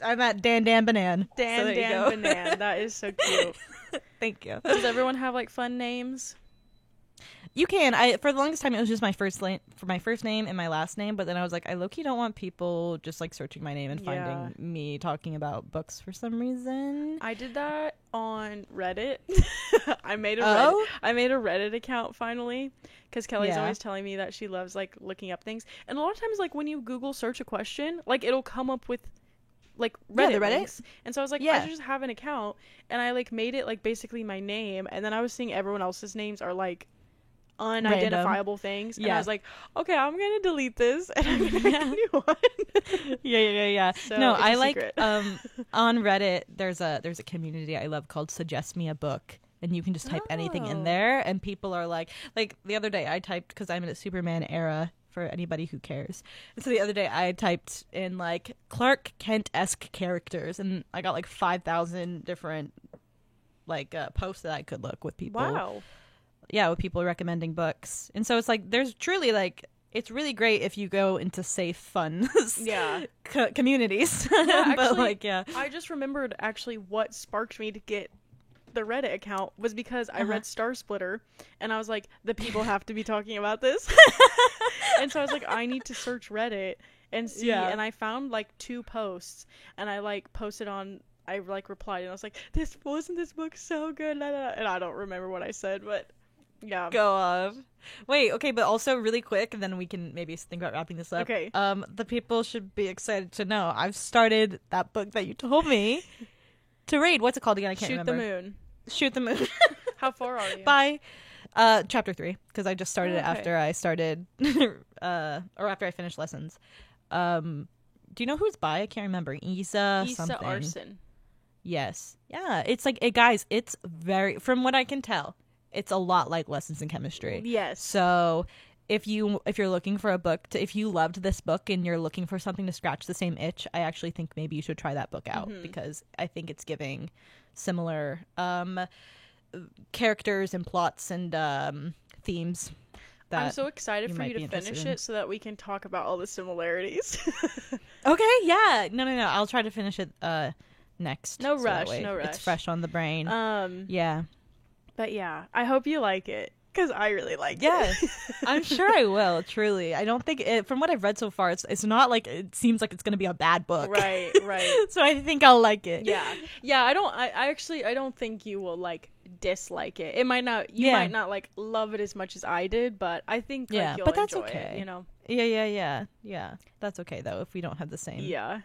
I'm at Dan Banan. Dan Banan. That is so cute. Thank you. Does everyone have like fun names? You can. For the longest time, it was just my first name and my last name. But then I was like, I low-key don't want people just like searching my name and finding me talking about books for some reason. I did that on Reddit. I made a Reddit account finally because Kelly's always telling me that she loves like looking up things. And a lot of times, like when you Google search a question, like it'll come up with like Reddit links. And so I was like, I should just have an account. And I like made it like basically my name. And then I was seeing everyone else's names are like unidentifiable things, and I was like, okay, I'm gonna delete this and I'm gonna make a new one. yeah. So no, it's I a like secret. on Reddit there's a community I love called Suggest Me a Book, and you can just type anything in there, and people are like the other day I typed, because I'm in a Superman era for anybody who cares, and so the other day I typed in like Clark Kent-esque characters, and I got like 5,000 different like posts that I could look with people. Wow. Yeah, with people recommending books. And so it's like there's truly like it's really great if you go into safe, fun communities. Yeah, but actually, I just remembered actually what sparked me to get the Reddit account was because I read Star Splitter and I was like, the people have to be talking about this. And so I was like, I need to search Reddit and see, and I found like 2 posts and I like posted on, I like replied and I was like, this book so good, and I don't remember what I said, but yeah. Go off. Wait, okay, but also really quick, and then we can maybe think about wrapping this up. Okay. The people should be excited to know I've started that book that you told me to read. What's it called again? I can't remember. Shoot the Moon. How far are you? By chapter 3, because I just started it after I started or after I finished lessons. Do you know who it's by? I can't remember. Issa something. Arson. Yes. Yeah, it's like guys, it's very, from what I can tell, it's a lot like Lessons in Chemistry. Yes. So if you're looking for a book if you loved this book and you're looking for something to scratch the same itch, I actually think maybe you should try that book out, because I think it's giving similar characters and plots and themes. That I'm so excited for you to finish it so that we can talk about all the similarities. Okay, yeah. No. I'll try to finish it next. No so rush. It's fresh on the brain. Yeah. But yeah, I hope you like it. because I really liked Yes, it. I'm sure I will. Truly, I don't think it, from what I've read so far, it's not like it seems like it's going to be a bad book. Right, right. So I think I'll like it. Yeah. I don't think you will like dislike it. It might not. You Yeah. might not like love it as much as I did, but I think like, Yeah, you'll but that's enjoy okay. it. You know. Yeah. That's okay though if we don't have the same. Yeah.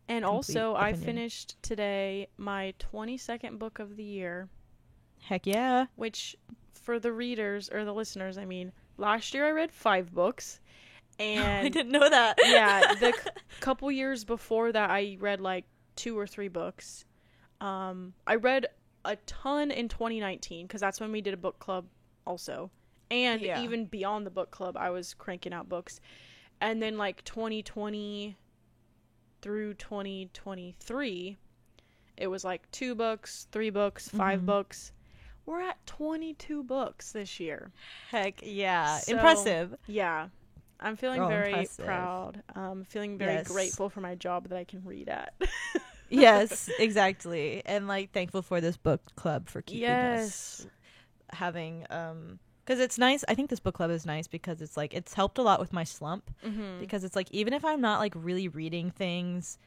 And Complete also, I opinion. finished today my 22nd book of the year, Heck yeah. which for the readers or the listeners, I mean, last year I read 5 books, and I didn't know that. yeah, the couple years before that I read like 2 or 3 books. I read a ton in 2019 because that's when we did a book club also, and Yeah. even beyond the book club I was cranking out books, and then like 2020 through 2023 it was like 2 books, 3 books, 5 Mhm. books. We're at 22 books this year. Heck yeah. So, Impressive. Yeah. I'm feeling Girl, very impressive. proud. Feeling very Yes. grateful for my job that I can read at. Yes, exactly. And like thankful for this book club for keeping us Yes. having because it's nice. I think this book club is nice because it's like it's helped a lot with my slump Mm-hmm. because it's like even if I'm not like really reading things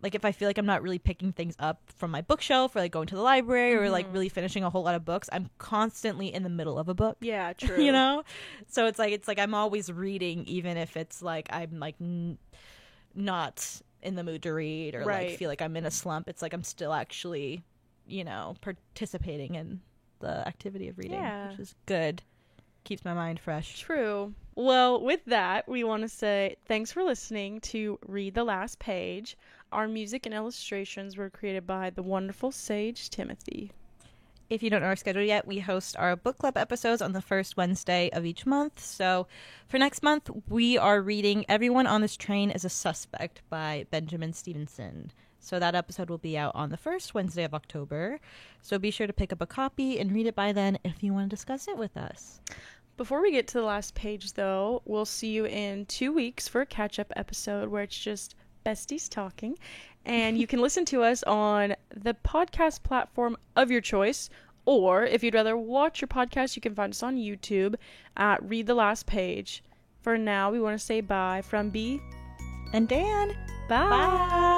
like if I feel like I'm not really picking things up from my bookshelf or like going to the library or like Mhm. really finishing a whole lot of books, I'm constantly in the middle of a book. Yeah, true. You know? So it's like I'm always reading even if it's like I'm like not in the mood to read or Right. like feel like I'm in a slump. It's like I'm still actually, you know, participating in the activity of reading, Yeah. which is good. Keeps my mind fresh. True. Well, with that, we want to say thanks for listening to Read the Last Page. Our music and illustrations were created by the wonderful Sage Timothy. If you don't know our schedule yet, we host our book club episodes on the first Wednesday of each month. So for next month, we are reading Everyone on This Train is a Suspect by Benjamin Stevenson. So that episode will be out on the first Wednesday of October. So be sure to pick up a copy and read it by then if you want to discuss it with us. Before we get to the last page, though, we'll see you in 2 weeks for a catch-up episode where it's just besties talking. And you can listen to us on the podcast platform of your choice. Or if you'd rather watch your podcast, you can find us on YouTube at Read the Last Page. For now, we want to say bye from B And Dan, Bye. bye.